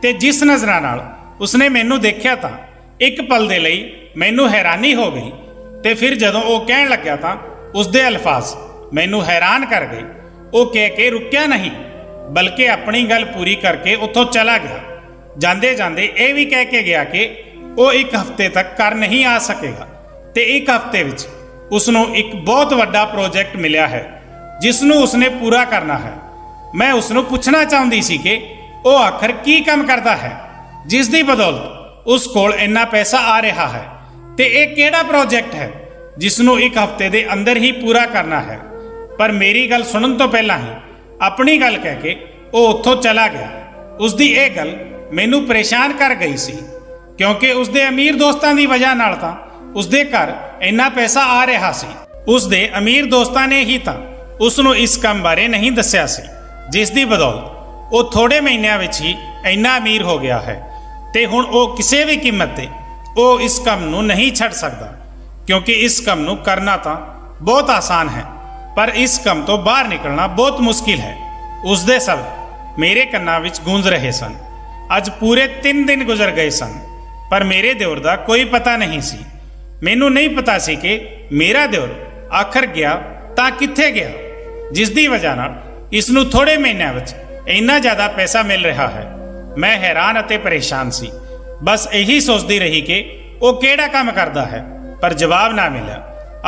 S1: ਤੇ ਜਿਸ ਨਜ਼ਰਾਂ ਨਾਲ ਉਸਨੇ ਮੈਨੂੰ ਦੇਖਿਆ ਤਾਂ ਇੱਕ ਪਲ ਦੇ ਲਈ ਮੈਨੂੰ ਹੈਰਾਨੀ ਹੋ ਗਈ। ਤੇ ਫਿਰ ਜਦੋਂ ਉਹ ਕਹਿਣ ਲੱਗਿਆ ਤਾਂ ਉਸਦੇ ਅਲਫਾਜ਼ ਮੈਨੂੰ ਹੈਰਾਨ ਕਰ ਗਏ। ਉਹ ਕਹਿ ਕੇ ਰੁਕਿਆ ਨਹੀਂ, ਬਲਕਿ ਆਪਣੀ ਗੱਲ ਪੂਰੀ ਕਰਕੇ ਉੱਥੋਂ ਚਲਾ ਗਿਆ। ਜਾਂਦੇ ਜਾਂਦੇ ਇਹ ਵੀ ਕਹਿ ਕੇ ਗਿਆ ਕਿ ਉਹ 1 ਹਫ਼ਤੇ ਤੱਕ ਘਰ ਨਹੀਂ ਆ ਸਕੇਗਾ ਤੇ 1 ਹਫ਼ਤੇ ਵਿੱਚ ਉਸ ਨੂੰ ਇੱਕ ਬਹੁਤ ਵੱਡਾ ਪ੍ਰੋਜੈਕਟ ਮਿਲਿਆ ਹੈ ਜਿਸ ਨੂੰ ਉਸਨੇ ਪੂਰਾ ਕਰਨਾ ਹੈ। ਮੈਂ ਉਸ ਨੂੰ ਪੁੱਛਣਾ ਚਾਹੁੰਦੀ ਸੀ ਕਿ ਉਹ ਆਖਰ ਕੀ ਕੰਮ ਕਰਦਾ ਹੈ ਜਿਸ ਦੀ ਬਦੌਲਤ ਉਸ ਕੋਲ ਇੰਨਾ ਪੈਸਾ ਆ ਰਿਹਾ ਹੈ, ਤੇ ਇਹ ਕਿਹੜਾ ਪ੍ਰੋਜੈਕਟ ਹੈ ਜਿਸ ਨੂੰ 1 ਹਫ਼ਤੇ ਦੇ ਅੰਦਰ ਹੀ ਪੂਰਾ ਕਰਨਾ ਹੈ। ਪਰ ਮੇਰੀ ਗੱਲ ਸੁਣਨ ਤੋਂ ਪਹਿਲਾਂ ਹੀ ਆਪਣੀ ਗੱਲ ਕਹਿ ਕੇ ਉਹ ਉੱਥੋਂ ਚਲਾ ਗਿਆ। ਉਸ ਦੀ ਇਹ ਗੱਲ ਮੈਨੂੰ ਪਰੇਸ਼ਾਨ ਕਰ ਗਈ ਸੀ, ਕਿਉਂਕਿ ਉਸ ਦੇ ਅਮੀਰ ਦੋਸਤਾਂ ਦੀ ਵਜ੍ਹਾ ਨਾਲ ਤਾਂ ਉਸ ਦੇ ਘਰ ਇੰਨਾ ਪੈਸਾ ਆ ਰਿਹਾ ਸੀ। ਉਸ ਦੇ ਅਮੀਰ ਦੋਸਤਾਂ ਨੇ ਹੀ ਤਾਂ ਉਸ ਨੂੰ ਇਸ ਕੰਮ ਬਾਰੇ ਨਹੀਂ ਦੱਸਿਆ ਸੀ, ਜਿਸ ਦੀ ਬਦੌਲਤ ਉਹ ਥੋੜੇ ਮਹੀਨਿਆਂ ਵਿੱਚ ਹੀ ਇੰਨਾ ਅਮੀਰ ਹੋ ਗਿਆ ਹੈ। ਤੇ ਹੁਣ ਉਹ ਕਿਸੇ ਵੀ ਕੀਮਤ ਤੇ ਉਹ ਇਸ ਕੰਮ ਨੂੰ ਨਹੀਂ ਛੱਡ ਸਕਦਾ, ਕਿਉਂਕਿ ਇਸ ਕੰਮ ਨੂੰ ਕਰਨਾ ਤਾਂ ਬਹੁਤ ਆਸਾਨ ਹੈ, ਪਰ ਇਸ ਕੰਮ ਤੋਂ ਬਾਹਰ ਨਿਕਲਣਾ ਬਹੁਤ ਮੁਸ਼ਕਿਲ ਹੈ। ਉਸ ਦੇ ਸ਼ਬਦ ਮੇਰੇ ਕੰਨਾਂ ਵਿੱਚ ਗੂੰਜ ਰਹੇ ਸਨ। ਅੱਜ ਪੂਰੇ 3 ਦਿਨ ਗੁਜ਼ਰ ਗਏ ਸਨ, ਪਰ ਮੇਰੇ ਦਿਓਰ ਦਾ ਕੋਈ ਪਤਾ ਨਹੀਂ ਸੀ। ਮੈਨੂੰ ਨਹੀਂ ਪਤਾ ਸੀ ਕਿ ਮੇਰਾ ਦਿਓਰ ਆਖਰ ਗਿਆ ਤਾਂ ਕਿੱਥੇ ਗਿਆ, ਜਿਸ ਦੀ ਵਜ੍ਹਾ ਨਾਲ ਇਸ ਨੂੰ ਥੋੜੇ ਮਹੀਨਿਆਂ ਵਿੱਚ ਇੰਨਾ ਜ਼ਿਆਦਾ ਪੈਸਾ ਮਿਲ ਰਿਹਾ ਹੈ। ਮੈਂ ਹੈਰਾਨ ਅਤੇ ਪਰੇਸ਼ਾਨ ਸੀ। ਬਸ ਇਹੀ ਸੋਚਦੀ ਰਹੀ ਕਿ ਉਹ ਕਿਹੜਾ ਕੰਮ ਕਰਦਾ ਹੈ, ਪਰ ਜਵਾਬ ਨਾ ਮਿਲਿਆ।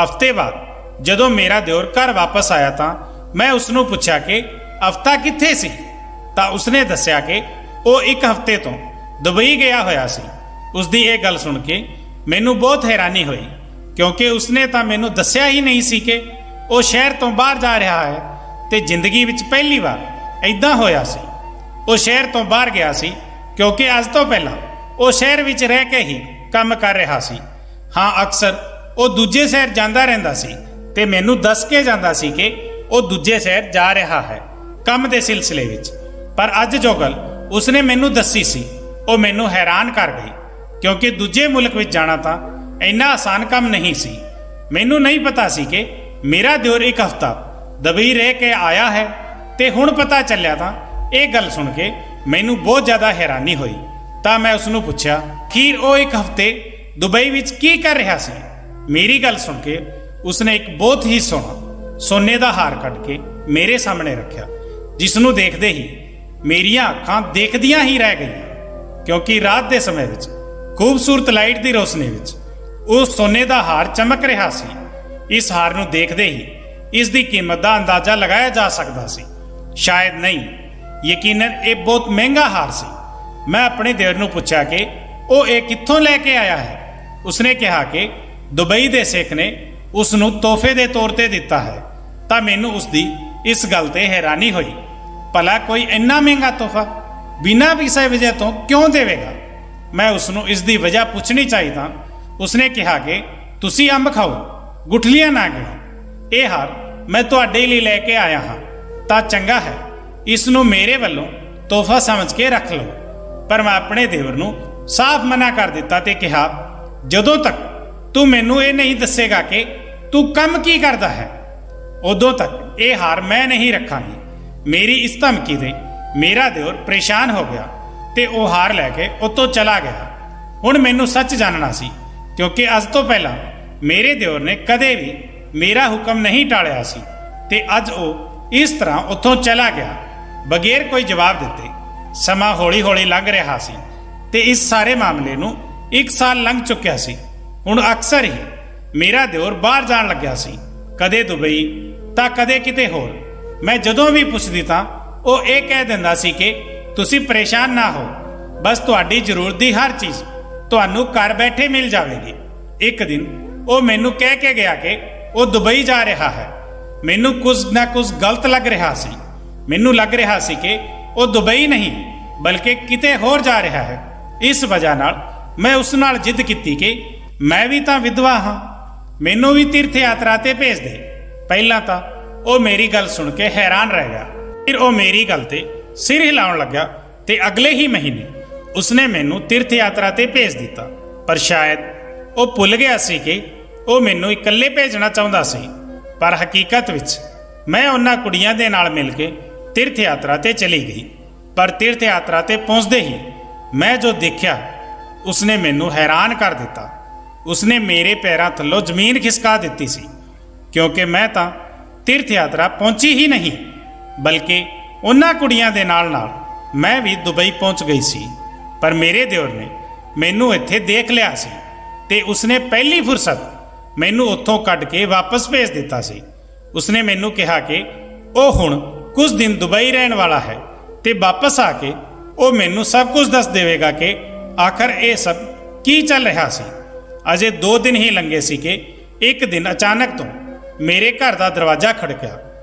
S1: ਹਫ਼ਤੇ ਬਾਅਦ ਜਦੋਂ ਮੇਰਾ ਦਿਓਰ ਘਰ ਵਾਪਸ ਆਇਆ ਤਾਂ ਮੈਂ ਉਸ ਨੂੰ ਪੁੱਛਿਆ ਕਿ ਹਫ਼ਤਾ ਕਿੱਥੇ ਸੀ, ਤਾਂ ਉਸਨੇ ਦੱਸਿਆ ਕਿ ਉਹ 1 ਹਫ਼ਤੇ ਤੋਂ ਦੁਬਈ ਗਿਆ ਹੋਇਆ ਸੀ। ਉਸ ਦੀ ਇਹ ਗੱਲ ਸੁਣ ਕੇ ਮੈਨੂੰ ਬਹੁਤ ਹੈਰਾਨੀ ਹੋਈ, ਕਿਉਂਕਿ ਉਸਨੇ ਤਾਂ ਮੈਨੂੰ ਦੱਸਿਆ ਹੀ ਨਹੀਂ ਸੀ ਕਿ ਉਹ ਸ਼ਹਿਰ ਤੋਂ ਬਾਹਰ ਜਾ ਰਿਹਾ ਹੈ। ਤੇ ਜ਼ਿੰਦਗੀ ਵਿੱਚ ਪਹਿਲੀ ਵਾਰ ਇੱਦਾਂ ਹੋਇਆ ਸੀ। ਉਹ ਸ਼ਹਿਰ ਤੋਂ ਬਾਹਰ ਗਿਆ ਸੀ, ਕਿਉਂਕਿ ਅੱਜ ਤੋਂ ਪਹਿਲਾਂ ਉਹ ਸ਼ਹਿਰ ਵਿੱਚ ਰਹਿ ਕੇ ਹੀ ਕੰਮ ਕਰ ਰਿਹਾ ਸੀ। ਹਾਂ, ਅਕਸਰ ਉਹ ਦੂਜੇ ਸ਼ਹਿਰ ਜਾਂਦਾ ਰਹਿੰਦਾ ਸੀ ਤੇ ਮੈਨੂੰ ਦੱਸ ਕੇ ਜਾਂਦਾ ਸੀ ਕਿ ਉਹ ਦੂਜੇ ਸ਼ਹਿਰ ਜਾ ਰਿਹਾ ਹੈ ਕੰਮ ਦੇ ਸਿਲਸਿਲੇ ਵਿੱਚ। ਪਰ ਅੱਜ ਜੋ ਗੱਲ ਉਸਨੇ ਮੈਨੂੰ ਦੱਸੀ ਸੀ ਉਹ ਮੈਨੂੰ ਹੈਰਾਨ ਕਰ ਗਈ, ਕਿਉਂਕਿ ਦੂਜੇ ਮੁਲਕ ਵਿੱਚ ਜਾਣਾ ਤਾਂ ਇੰਨਾ ਆਸਾਨ ਕੰਮ ਨਹੀਂ ਸੀ। ਮੈਨੂੰ ਨਹੀਂ ਪਤਾ ਸੀ ਕਿ ਮੇਰਾ ਦਿਓਰ 1 ਹਫ਼ਤਾ ਦੁਬਈ ਰਹਿ ਕੇ ਆਇਆ ਹੈ, ਤੇ ਹੁਣ ਪਤਾ ਚੱਲਿਆ ਤਾਂ ਇਹ ਗੱਲ ਸੁਣ ਕੇ ਮੈਨੂੰ ਬਹੁਤ ਜ਼ਿਆਦਾ ਹੈਰਾਨੀ ਹੋਈ। ਤਾਂ ਮੈਂ ਉਸ ਨੂੰ ਪੁੱਛਿਆ ਕਿ ਉਹ 1 ਹਫ਼ਤੇ ਦੁਬਈ ਵਿੱਚ ਕੀ ਕਰ ਰਿਹਾ ਸੀ। ਮੇਰੀ ਗੱਲ ਸੁਣ ਕੇ ਉਸਨੇ ਇੱਕ ਬਹੁਤ ਹੀ ਸੋਹਣਾ ਸੋਨੇ ਦਾ ਹਾਰ ਕੱਢ ਕੇ ਮੇਰੇ ਸਾਹਮਣੇ ਰੱਖਿਆ, ਜਿਸ ਨੂੰ ਦੇਖਦੇ ਹੀ ਮੇਰੀਆਂ ਅੱਖਾਂ ਦੇਖਦੀਆਂ ਹੀ ਰਹਿ ਗਈਆਂ, ਕਿਉਂਕਿ ਰਾਤ ਦੇ ਸਮੇਂ ਵਿੱਚ ਖੂਬਸੂਰਤ ਲਾਈਟ ਦੀ ਰੋਸ਼ਨੀ ਵਿੱਚ ਉਹ ਸੋਨੇ ਦਾ ਹਾਰ ਚਮਕ ਰਿਹਾ ਸੀ। ਇਸ ਹਾਰ ਨੂੰ ਦੇਖਦੇ ਹੀ ਇਸ ਦੀ ਕੀਮਤ ਦਾ ਅੰਦਾਜ਼ਾ ਲਗਾਇਆ ਜਾ ਸਕਦਾ ਸੀ। ਸ਼ਾਇਦ ਨਹੀਂ, ਯਕੀਨਨ ਇਹ ਬਹੁਤ ਮਹਿੰਗਾ ਹਾਰ ਸੀ। ਮੈਂ ਆਪਣੇ ਦਿਓਰ ਨੂੰ ਪੁੱਛਿਆ ਕਿ ਉਹ ਇਹ ਕਿੱਥੋਂ ਲੈ ਕੇ ਆਇਆ ਹੈ। ਉਸਨੇ ਕਿਹਾ ਕਿ ਦੁਬਈ ਦੇ ਸ਼ੇਖ ਨੇ ਉਸ ਨੂੰ ਤੋਹਫੇ ਦੇ ਤੌਰ ਤੇ ਦਿੱਤਾ ਹੈ। ਤਾਂ ਮੈਨੂੰ ਉਸ ਦੀ ਇਸ ਗੱਲ ਤੇ ਹੈਰਾਨੀ ਹੋਈ। ਭਲਾ ਕੋਈ ਇੰਨਾ ਮਹਿੰਗਾ ਤੋਹਫਾ ਬਿਨਾਂ ਕਿਸੇ ਵਜ੍ਹਾ ਤੋਂ ਕਿਉਂ ਦੇਵੇਗਾ। ਮੈਂ ਉਸ ਨੂੰ ਇਸ ਦੀ ਵਜ੍ਹਾ ਪੁੱਛਣੀ ਚਾਹੀ ਤਾਂ ਉਸਨੇ ਕਿਹਾ ਕਿ ਤੁਸੀਂ ਅੰਬ ਖਾਓ, ਗੁਠਲੀਆਂ ਨਾ ਗਿਣੋ। ਇਹ ਹਾਰ ਮੈਂ ਤੁਹਾਡੇ ਲਈ ਲੈ ਕੇ ਆਇਆ ਹਾਂ, ਤਾਂ ਚੰਗਾ ਹੈ, ਇਸ ਨੂੰ ਮੇਰੇ ਵੱਲੋਂ ਤੋਹਫਾ ਸਮਝ ਕੇ ਰੱਖ ਲਓ। ਪਰ ਮੈਂ ਆਪਣੇ ਦਿਓਰ ਨੂੰ ਸਾਫ਼ ਮਨਾ ਕਰ ਦਿੱਤਾ ਤੇ ਕਿਹਾ, ਜਦੋਂ ਤੱਕ ਤੂੰ ਮੈਨੂੰ ਇਹ ਨਹੀਂ ਦੱਸੇਗਾ ਕਿ ਤੂੰ ਕੰਮ ਕੀ ਕਰਦਾ ਹੈ, ਉਦੋਂ ਤੱਕ ਇਹ ਹਾਰ ਮੈਂ ਨਹੀਂ ਰੱਖਾਂਗੀ। ਮੇਰੀ ਇਸ ਧਮਕੀ ਤੇ ਮੇਰਾ ਦਿਓਰ ਪਰੇਸ਼ਾਨ ਹੋ ਗਿਆ ਤੇ ਉਹ ਹਾਰ ਲੈ ਕੇ ਉੱਥੋਂ ਚਲਾ ਗਿਆ। ਹੁਣ ਮੈਨੂੰ ਸੱਚ ਜਾਣਨਾ ਸੀ, ਕਿਉਂਕਿ ਅੱਜ ਤੋਂ ਪਹਿਲਾਂ ਮੇਰੇ ਦਿਓਰ ਨੇ ਕਦੇ ਵੀ ਮੇਰਾ ਹੁਕਮ ਨਹੀਂ ਟਾਲਿਆ ਸੀ, ਤੇ ਅੱਜ ਉਹ ਇਸ ਤਰ੍ਹਾਂ ਉੱਥੋਂ ਚਲਾ ਗਿਆ ਬਗੈਰ ਕੋਈ ਜਵਾਬ ਦਿੱਤੇ। ਸਮਾਂ ਹੌਲੀ-ਹੌਲੀ ਲੰਘ ਰਿਹਾ ਸੀ ਤੇ ਇਸ ਸਾਰੇ ਮਾਮਲੇ ਨੂੰ 1 ਸਾਲ ਲੰਘ ਚੁੱਕਿਆ ਸੀ। ਹੁਣ ਅਕਸਰ ਹੀ ਮੇਰਾ ਦਿਓਰ ਬਾਹਰ ਜਾਣ ਲੱਗਿਆ ਸੀ, ਕਦੇ ਦੁਬਈ ਤਾਂ ਕਦੇ ਕਿਤੇ ਹੋਰ। ਮੈਂ ਜਦੋਂ ਵੀ ਪੁੱਛਦੀ ਤਾਂ ਉਹ ਇਹ ਕਹਿ ਦਿੰਦਾ ਸੀ ਕਿ ਤੁਸੀਂ ਪਰੇਸ਼ਾਨ ਨਾ ਹੋ, ਬਸ ਤੁਹਾਡੀ ਜ਼ਰੂਰਤ ਦੀ ਹਰ ਚੀਜ਼ ਤੁਹਾਨੂੰ ਘਰ ਬੈਠੇ ਮਿਲ ਜਾਵੇਗੀ। ਇੱਕ ਦਿਨ ਉਹ ਮੈਨੂੰ ਕਹਿ ਕੇ ਗਿਆ ਕਿ ਉਹ ਦੁਬਈ ਜਾ ਰਿਹਾ ਹੈ। ਮੈਨੂੰ ਕੁਝ ਨਾ ਕੁਝ ਗਲਤ ਲੱਗ ਰਿਹਾ ਸੀ। ਮੈਨੂੰ ਲੱਗ ਰਿਹਾ ਸੀ ਕਿ ਉਹ ਦੁਬਈ ਨਹੀਂ ਬਲਕਿ ਕਿਤੇ ਹੋਰ ਜਾ ਰਿਹਾ ਹੈ। ਇਸ ਵਜ੍ਹਾ ਨਾਲ ਮੈਂ ਉਸ ਨਾਲ ਜਿੱਦ ਕੀਤੀ ਕਿ ਮੈਂ ਵੀ ਤਾਂ ਵਿਧਵਾ ਹਾਂ, ਮੈਨੂੰ ਵੀ ਤੀਰਥ ਯਾਤਰਾ ਤੇ ਭੇਜ ਦੇ। ਪਹਿਲਾਂ ਤਾਂ ਉਹ ਮੇਰੀ ਗੱਲ ਸੁਣ ਕੇ ਹੈਰਾਨ ਰਹਿ ਗਿਆ। ਫਿਰ ਉਹ ਮੇਰੀ ਗੱਲ ਤੇ ਸਿਰ ਹਿਲਾਉਣ ਲੱਗਾ ਤੇ ਅਗਲੇ ਹੀ ਮਹੀਨੇ ਉਸਨੇ ਮੈਨੂੰ ਤੀਰਥ ਯਾਤਰਾ ਤੇ ਭੇਜ ਦਿੱਤਾ। ਪਰ ਸ਼ਾਇਦ ਉਹ ਭੁੱਲ ਗਿਆ ਸੀ ਕਿ ਉਹ ਮੈਨੂੰ ਇਕੱਲੇ ਭੇਜਣਾ ਚਾਹੁੰਦਾ ਸੀ, ਪਰ ਹਕੀਕਤ ਵਿੱਚ ਮੈਂ ਉਹਨਾਂ ਕੁੜੀਆਂ ਦੇ ਨਾਲ ਮਿਲ ਕੇ ਤੀਰਥ ਯਾਤਰਾ ਤੇ ਚਲੀ ਗਈ। ਪਰ ਤੀਰਥ ਯਾਤਰਾ ਤੇ ਪਹੁੰਚਦੇ ਹੀ ਮੈਂ ਜੋ ਦੇਖਿਆ ਉਸਨੇ ਮੈਨੂੰ ਹੈਰਾਨ ਕਰ ਦਿੱਤਾ। ਉਸਨੇ ਮੇਰੇ ਪੈਰਾਂ ਥੱਲੋਂ ਜ਼ਮੀਨ ਖਿਸਕਾ ਦਿੱਤੀ ਸੀ, ਕਿਉਂਕਿ ਮੈਂ ਤਾਂ ਤੀਰਥ ਯਾਤਰਾ ਪਹੁੰਚੀ ਹੀ ਨਹੀਂ ਬਲਕਿ ਉਹਨਾਂ ਕੁੜੀਆਂ ਦੇ ਨਾਲ ਮੈਂ ਵੀ ਦੁਬਈ ਪਹੁੰਚ ਗਈ ਸੀ। ਪਰ ਮੇਰੇ ਦਿਓਰ ਨੇ ਮੈਨੂੰ ਇੱਥੇ ਦੇਖ ਲਿਆ ਸੀ ਤੇ ਉਸਨੇ ਪਹਿਲੀ ਫੁਰਸਤ ਮੈਨੂੰ ਉੱਥੋਂ ਕੱਢ ਕੇ ਵਾਪਸ ਭੇਜ ਦਿੱਤਾ ਸੀ। ਉਸਨੇ ਮੈਨੂੰ ਕਿਹਾ ਕਿ ਉਹ ਹੁਣ ਕੁਝ ਦਿਨ ਦੁਬਈ ਰਹਿਣ ਵਾਲਾ ਹੈ ਤੇ ਵਾਪਸ ਆ ਕੇ ਉਹ ਮੈਨੂੰ ਸਭ ਕੁਝ ਦੱਸ ਦੇਵੇਗਾ ਕਿ ਆਖਰ ਇਹ ਸਭ ਕੀ ਚੱਲ ਰਿਹਾ ਸੀ। ਅਜੇ 2 ਦਿਨ ਹੀ ਲੰਘੇ ਸੀ ਕਿ ਇੱਕ ਦਿਨ ਅਚਾਨਕ ਤੋਂ ਮੇਰੇ ਘਰ ਦਾ ਦਰਵਾਜ਼ਾ ਖੜਕਿਆ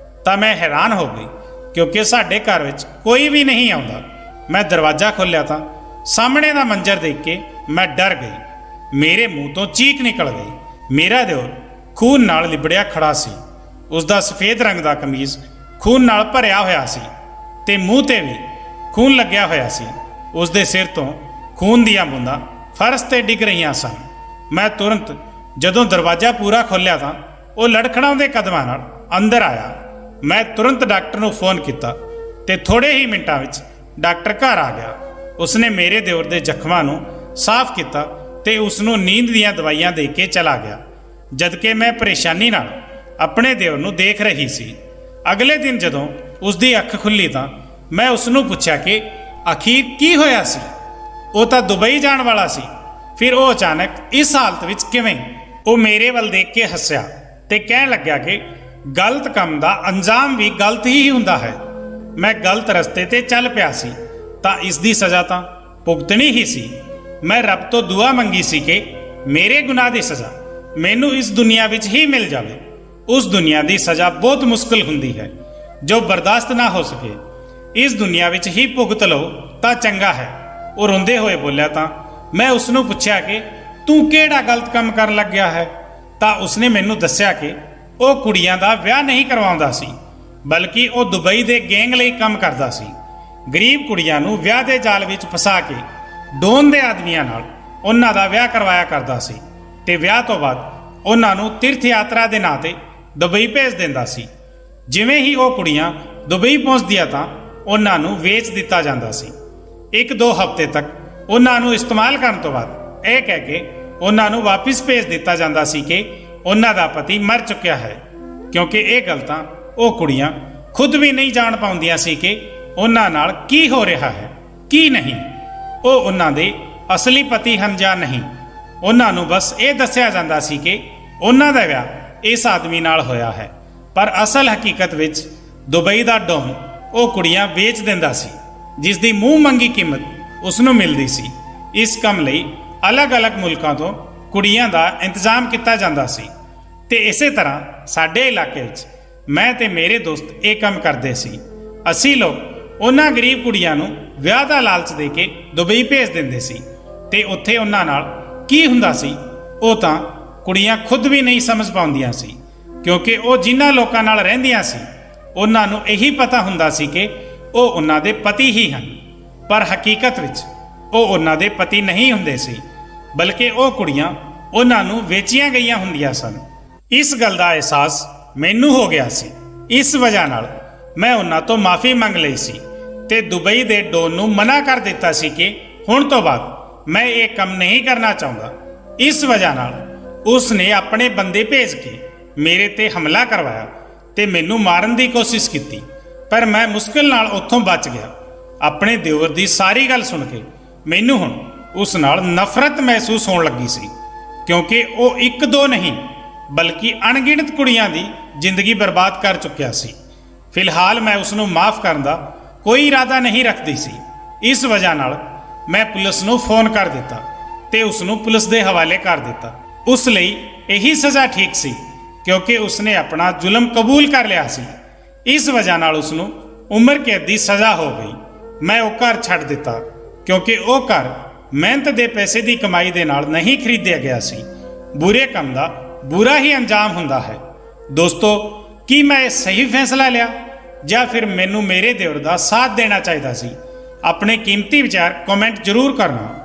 S1: ਤਾਂ ਮੈਂ ਹੈਰਾਨ ਹੋ ਗਈ, ਕਿਉਂਕਿ ਸਾਡੇ ਘਰ ਵਿੱਚ ਕੋਈ ਵੀ ਨਹੀਂ ਆਉਂਦਾ। ਮੈਂ ਦਰਵਾਜ਼ਾ ਖੋਲ੍ਹਿਆ ਤਾਂ ਸਾਹਮਣੇ ਦਾ ਮੰਜ਼ਰ ਦੇਖ ਕੇ ਮੈਂ ਡਰ ਗਈ। ਮੇਰੇ ਮੂੰਹ ਤੋਂ ਚੀਕ ਨਿਕਲ ਗਈ। ਮੇਰਾ ਦਿਓਰ ਖੂਨ ਨਾਲ ਲਿਬੜਿਆ ਖੜਾ ਸੀ। ਉਸ ਦਾ ਸਫੇਦ ਰੰਗ ਦਾ ਕਮੀਜ਼ ਖੂਨ ਨਾਲ ਭਰਿਆ ਹੋਇਆ ਸੀ ਤੇ ਮੂੰਹ ਤੇ ਵੀ ਖੂਨ ਲੱਗਿਆ ਹੋਇਆ ਸੀ। ਉਸ ਦੇ ਸਿਰ ਤੋਂ ਖੂਨ ਦੀਆਂ ਬੂੰਦਾਂ ਫਰਸ਼ ਤੇ ਡਿੱਗ ਰਹੀਆਂ ਸਨ। ਮੈਂ ਤੁਰੰਤ ਜਦੋਂ ਦਰਵਾਜ਼ਾ ਪੂਰਾ ਖੋਲ੍ਹਿਆ ਤਾਂ ਉਹ ਲੜਖੜਾਉਂਦੇ ਕਦਮਾਂ ਨਾਲ ਅੰਦਰ ਆਇਆ। ਮੈਂ ਤੁਰੰਤ ਡਾਕਟਰ ਨੂੰ ਫੋਨ ਕੀਤਾ ਤੇ ਥੋੜੇ ਹੀ ਮਿੰਟਾਂ ਵਿੱਚ ਡਾਕਟਰ ਘਰ ਆ ਗਿਆ। ਉਸਨੇ ਮੇਰੇ ਦਿਓਰ ਦੇ ਜ਼ਖਮਾਂ ਨੂੰ ਸਾਫ਼ ਕੀਤਾ ਤੇ ਉਸ ਨੂੰ ਨੀਂਦ ਦੀਆਂ ਦਵਾਈਆਂ ਦੇ ਕੇ ਚਲਾ ਗਿਆ, ਜਦਕਿ ਮੈਂ ਪਰੇਸ਼ਾਨੀ ਨਾਲ ਆਪਣੇ ਦਿਓਰ ਨੂੰ ਦੇਖ ਰਹੀ ਸੀ। ਅਗਲੇ ਦਿਨ ਜਦੋਂ ਉਸ ਦੀ ਅੱਖ ਖੁੱਲੀ ਤਾਂ ਮੈਂ ਉਸ ਨੂੰ ਪੁੱਛਿਆ ਕਿ ਆਖਿਰ ਕੀ ਹੋਇਆ ਸੀ। ਉਹ ਤਾਂ ਦੁਬਈ ਜਾਣ ਵਾਲਾ ਸੀ, ਫਿਰ ਉਹ ਅਚਾਨਕ ਇਸ ਹਾਲਤ ਵਿੱਚ ਕਿਵੇਂ? ਉਹ ਮੇਰੇ ਵੱਲ ਦੇਖ ਕੇ ਹੱਸਿਆ ਤੇ ਕਹਿਣ ਲੱਗਿਆ ਕਿ ਗਲਤ ਕੰਮ ਦਾ ਅੰਜਾਮ ਵੀ ਗਲਤ ਹੀ ਹੁੰਦਾ ਹੈ। ਮੈਂ ਗਲਤ ਰਸਤੇ ਤੇ ਚੱਲ ਪਿਆ ਸੀ ਤਾਂ ਇਸ ਦੀ ਸਜ਼ਾ ਤਾਂ ਭੁਗਤਣੀ ਹੀ ਸੀ। ਮੈਂ ਰੱਬ ਤੋਂ ਦੁਆ ਮੰਗੀ ਸੀ ਕਿ ਮੇਰੇ ਗੁਨਾਹ ਦੀ ਸਜ਼ਾ ਮੈਨੂੰ ਇਸ ਦੁਨੀਆ ਵਿੱਚ ਹੀ ਮਿਲ ਜਾਵੇ। ਉਸ ਦੁਨੀਆ ਦੀ ਸਜ਼ਾ ਬਹੁਤ ਮੁਸ਼ਕਲ ਹੁੰਦੀ ਹੈ ਜੋ ਬਰਦਾਸ਼ਤ ਨਾ ਹੋ ਸਕੇ। ਇਸ ਦੁਨੀਆ ਵਿੱਚ ਹੀ ਭੁਗਤ ਲਓ ਤਾਂ ਚੰਗਾ ਹੈ। ਉਹ ਰੋਂਦੇ ਹੋਏ ਬੋਲਿਆ ਤਾਂ ਮੈਂ ਉਸ ਨੂੰ ਪੁੱਛਿਆ ਕਿ ਤੂੰ ਕਿਹੜਾ ਗਲਤ ਕੰਮ ਕਰਨ ਲੱਗਿਆ ਹੈ। ਤਾਂ ਉਸਨੇ ਮੈਨੂੰ ਦੱਸਿਆ ਕਿ ਉਹ ਕੁੜੀਆਂ ਦਾ ਵਿਆਹ ਨਹੀਂ ਕਰਵਾਉਂਦਾ ਸੀ ਬਲਕਿ ਉਹ ਦੁਬਈ ਦੇ ਗੈਂਗ ਲਈ ਕੰਮ ਕਰਦਾ ਸੀ। ਗਰੀਬ ਕੁੜੀਆਂ ਨੂੰ ਵਿਆਹ ਦੇ ਜਾਲ ਵਿੱਚ ਫਸਾ ਕੇ ਡੋਨ ਦੇ ਆਦਮੀਆਂ ਨਾਲ ਉਹਨਾਂ ਦਾ ਵਿਆਹ ਕਰਵਾਇਆ ਕਰਦਾ ਸੀ ਤੇ ਵਿਆਹ ਤੋਂ ਬਾਅਦ ਉਹਨਾਂ ਨੂੰ ਤੀਰਥ ਯਾਤਰਾ ਦੇ ਨਾਂ ਤੇ ਦੁਬਈ ਭੇਜ ਦਿੰਦਾ ਸੀ। ਜਿਵੇਂ ਹੀ ਉਹ ਕੁੜੀਆਂ ਦੁਬਈ ਪਹੁੰਚਦੀਆਂ ਤਾਂ ਉਹਨਾਂ ਨੂੰ ਵੇਚ ਦਿੱਤਾ ਜਾਂਦਾ ਸੀ। 1-2 ਹਫ਼ਤੇ ਤੱਕ ਉਹਨਾਂ ਨੂੰ ਇਸਤੇਮਾਲ ਕਰਨ ਤੋਂ ਬਾਅਦ ਇਹ ਕਹਿ ਕੇ ਉਹਨਾਂ ਨੂੰ ਵਾਪਿਸ ਭੇਜ ਦਿੱਤਾ ਜਾਂਦਾ ਸੀ ਕਿ ਉਹਨਾਂ ਦਾ ਪਤੀ ਮਰ ਚੁੱਕਿਆ ਹੈ, ਕਿਉਂਕਿ ਇਹ ਗੱਲ ਤਾਂ ਉਹ ਕੁੜੀਆਂ ਖੁਦ ਵੀ ਨਹੀਂ ਜਾਣ ਪਾਉਂਦੀਆਂ ਸੀ ਕਿ ਉਹਨਾਂ ਨਾਲ ਕੀ ਹੋ ਰਿਹਾ ਹੈ ਕੀ ਨਹੀਂ। ਉਹ ਉਹਨਾਂ ਦੇ ਅਸਲੀ ਪਤੀ ਹਨ ਜਾਂ ਨਹੀਂ। ਉਹਨਾਂ ਨੂੰ ਬਸ ਇਹ ਦੱਸਿਆ ਜਾਂਦਾ ਸੀ ਕਿ ਉਹਨਾਂ ਦਾ ਵਿਆਹ ਇਸ ਆਦਮੀ ਨਾਲ ਹੋਇਆ ਹੈ, ਪਰ ਅਸਲ ਹਕੀਕਤ ਵਿੱਚ ਦੁਬਈ ਦਾ ਡੌਨ ਉਹ ਕੁੜੀਆਂ ਵੇਚ ਦਿੰਦਾ ਸੀ, ਜਿਸ ਦੀ ਮੂੰਹ ਮੰਗੀ ਕੀਮਤ ਉਸ ਨੂੰ ਮਿਲਦੀ ਸੀ। ਇਸ ਕੰਮ ਲਈ ਅਲੱਗ-ਅਲੱਗ ਮੁਲਕਾਂ ਤੋਂ ਕੁੜੀਆਂ ਦਾ ਇੰਤਜ਼ਾਮ ਕੀਤਾ ਜਾਂਦਾ ਸੀ ਤੇ ਇਸੇ ਤਰ੍ਹਾਂ ਸਾਡੇ ਇਲਾਕੇ ਵਿੱਚ ਮੈਂ ਤੇ ਮੇਰੇ ਦੋਸਤ ਇਹ ਕੰਮ ਕਰਦੇ ਸੀ। ਅਸੀਂ ਲੋਕ ਉਹਨਾਂ ਗਰੀਬ ਕੁੜੀਆਂ ਨੂੰ ਵਿਆਹ ਦਾ ਲਾਲਚ ਦੇ ਕੇ ਦੁਬਈ ਭੇਜ ਦਿੰਦੇ ਸੀ ਤੇ ਉੱਥੇ ਉਹਨਾਂ ਨਾਲ ਕੀ ਹੁੰਦਾ ਸੀ ਉਹ ਤਾਂ ਕੁੜੀਆਂ ਖੁਦ ਵੀ ਨਹੀਂ ਸਮਝ ਪਾਉਂਦੀਆਂ ਸੀ, ਕਿਉਂਕਿ ਉਹ ਜਿਨ੍ਹਾਂ ਲੋਕਾਂ ਨਾਲ ਰਹਿੰਦੀਆਂ ਸੀ ਉਹਨਾਂ ਨੂੰ ਇਹੀ ਪਤਾ ਹੁੰਦਾ ਸੀ ਕਿ ਉਹ ਉਹਨਾਂ ਦੇ ਪਤੀ ਹੀ ਹਨ, ਪਰ ਹਕੀਕਤ ਵਿੱਚ ਉਹ ਉਹਨਾਂ ਦੇ ਪਤੀ ਨਹੀਂ ਹੁੰਦੇ ਸੀ ਬਲਕਿ ਉਹ ਕੁੜੀਆਂ ਉਹਨਾਂ ਨੂੰ ਵੇਚੀਆਂ ਗਈਆਂ ਹੁੰਦੀਆਂ ਸਨ। ਇਸ ਗੱਲ ਦਾ ਅਹਿਸਾਸ ਮੈਨੂੰ ਹੋ ਗਿਆ ਸੀ। ਇਸ ਵਜ੍ਹਾ ਨਾਲ ਮੈਂ ਉਹਨਾਂ ਤੋਂ ਮਾਫੀ ਮੰਗ ਲਈ ਸੀ ਤੇ ਦੁਬਈ ਦੇ ਡੋਨ ਨੂੰ ਮਨਾ ਕਰ ਦਿੱਤਾ ਸੀ ਕਿ ਹੁਣ ਤੋਂ ਬਾਅਦ ਮੈਂ ਇਹ ਕੰਮ ਨਹੀਂ ਕਰਨਾ ਚਾਹੁੰਦਾ। ਇਸ ਵਜ੍ਹਾ ਨਾਲ ਉਸ ਨੇ ਆਪਣੇ ਬੰਦੇ ਭੇਜ ਕੇ ਮੇਰੇ ਤੇ ਹਮਲਾ ਕਰਵਾਇਆ ਤੇ ਮੈਨੂੰ ਮਾਰਨ ਦੀ ਕੋਸ਼ਿਸ਼ ਕੀਤੀ, ਪਰ ਮੈਂ ਮੁਸ਼ਕਿਲ ਨਾਲ ਉੱਥੋਂ ਬਚ ਗਿਆ। ਆਪਣੇ ਦਿਓਰ ਦੀ ਸਾਰੀ ਗੱਲ ਸੁਣ ਕੇ ਮੈਨੂੰ ਹੁਣ ਉਸ ਨਾਲ ਨਫ਼ਰਤ ਮਹਿਸੂਸ ਹੋਣ ਲੱਗੀ ਸੀ, ਕਿਉਂਕਿ ਉਹ 1-2 ਨਹੀਂ ਬਲਕਿ ਅਣਗਿਣਤ ਕੁੜੀਆਂ ਦੀ ਜ਼ਿੰਦਗੀ ਬਰਬਾਦ ਕਰ ਚੁੱਕਿਆ ਸੀ। ਫਿਲਹਾਲ ਮੈਂ ਉਸ ਨੂੰ ਮਾਫ ਕਰਨ ਦਾ ਕੋਈ ਇਰਾਦਾ ਨਹੀਂ ਰੱਖਦੀ ਸੀ। ਇਸ ਵਜ੍ਹਾ ਨਾਲ ਮੈਂ ਪੁਲਿਸ ਨੂੰ ਫੋਨ ਕਰ ਦਿੱਤਾ ਤੇ ਉਸ ਨੂੰ ਪੁਲਿਸ ਦੇ ਹਵਾਲੇ ਕਰ ਦਿੱਤਾ। ਉਸ ਲਈ ਇਹੀ ਸਜ਼ਾ ਠੀਕ ਸੀ ਕਿਉਂਕਿ ਉਸਨੇ ਆਪਣਾ ਜ਼ੁਲਮ ਕਬੂਲ ਕਰ ਲਿਆ ਸੀ। ਇਸ ਵਜ੍ਹਾ ਨਾਲ ਉਸਨੂੰ ਉਮਰ ਕੈਦ ਦੀ ਸਜ਼ਾ ਹੋ ਗਈ। ਮੈਂ ਉਹ ਘਰ ਛੱਡ ਦਿੱਤਾ ਕਿਉਂਕਿ ਉਹ ਘਰ ਮਿਹਨਤ ਦੇ ਪੈਸੇ ਦੀ ਕਮਾਈ ਦੇ ਨਾਲ ਨਹੀਂ ਖਰੀਦਿਆ ਗਿਆ ਸੀ। ਬੁਰੇ ਕੰਮ ਦਾ ਬੁਰਾ ਹੀ ਅੰਜਾਮ ਹੁੰਦਾ ਹੈ। ਦੋਸਤੋ, ਕੀ ਮੈਂ ਇਹ ਸਹੀ ਫੈਸਲਾ ਲਿਆ ਜਾਂ ਫਿਰ ਮੈਨੂੰ ਮੇਰੇ ਦਿਓਰ ਦਾ ਸਾਥ ਦੇਣਾ ਚਾਹੀਦਾ ਸੀ? ਆਪਣੇ ਕੀਮਤੀ ਵਿਚਾਰ ਕਮੈਂਟ ਜ਼ਰੂਰ ਕਰਨਾ।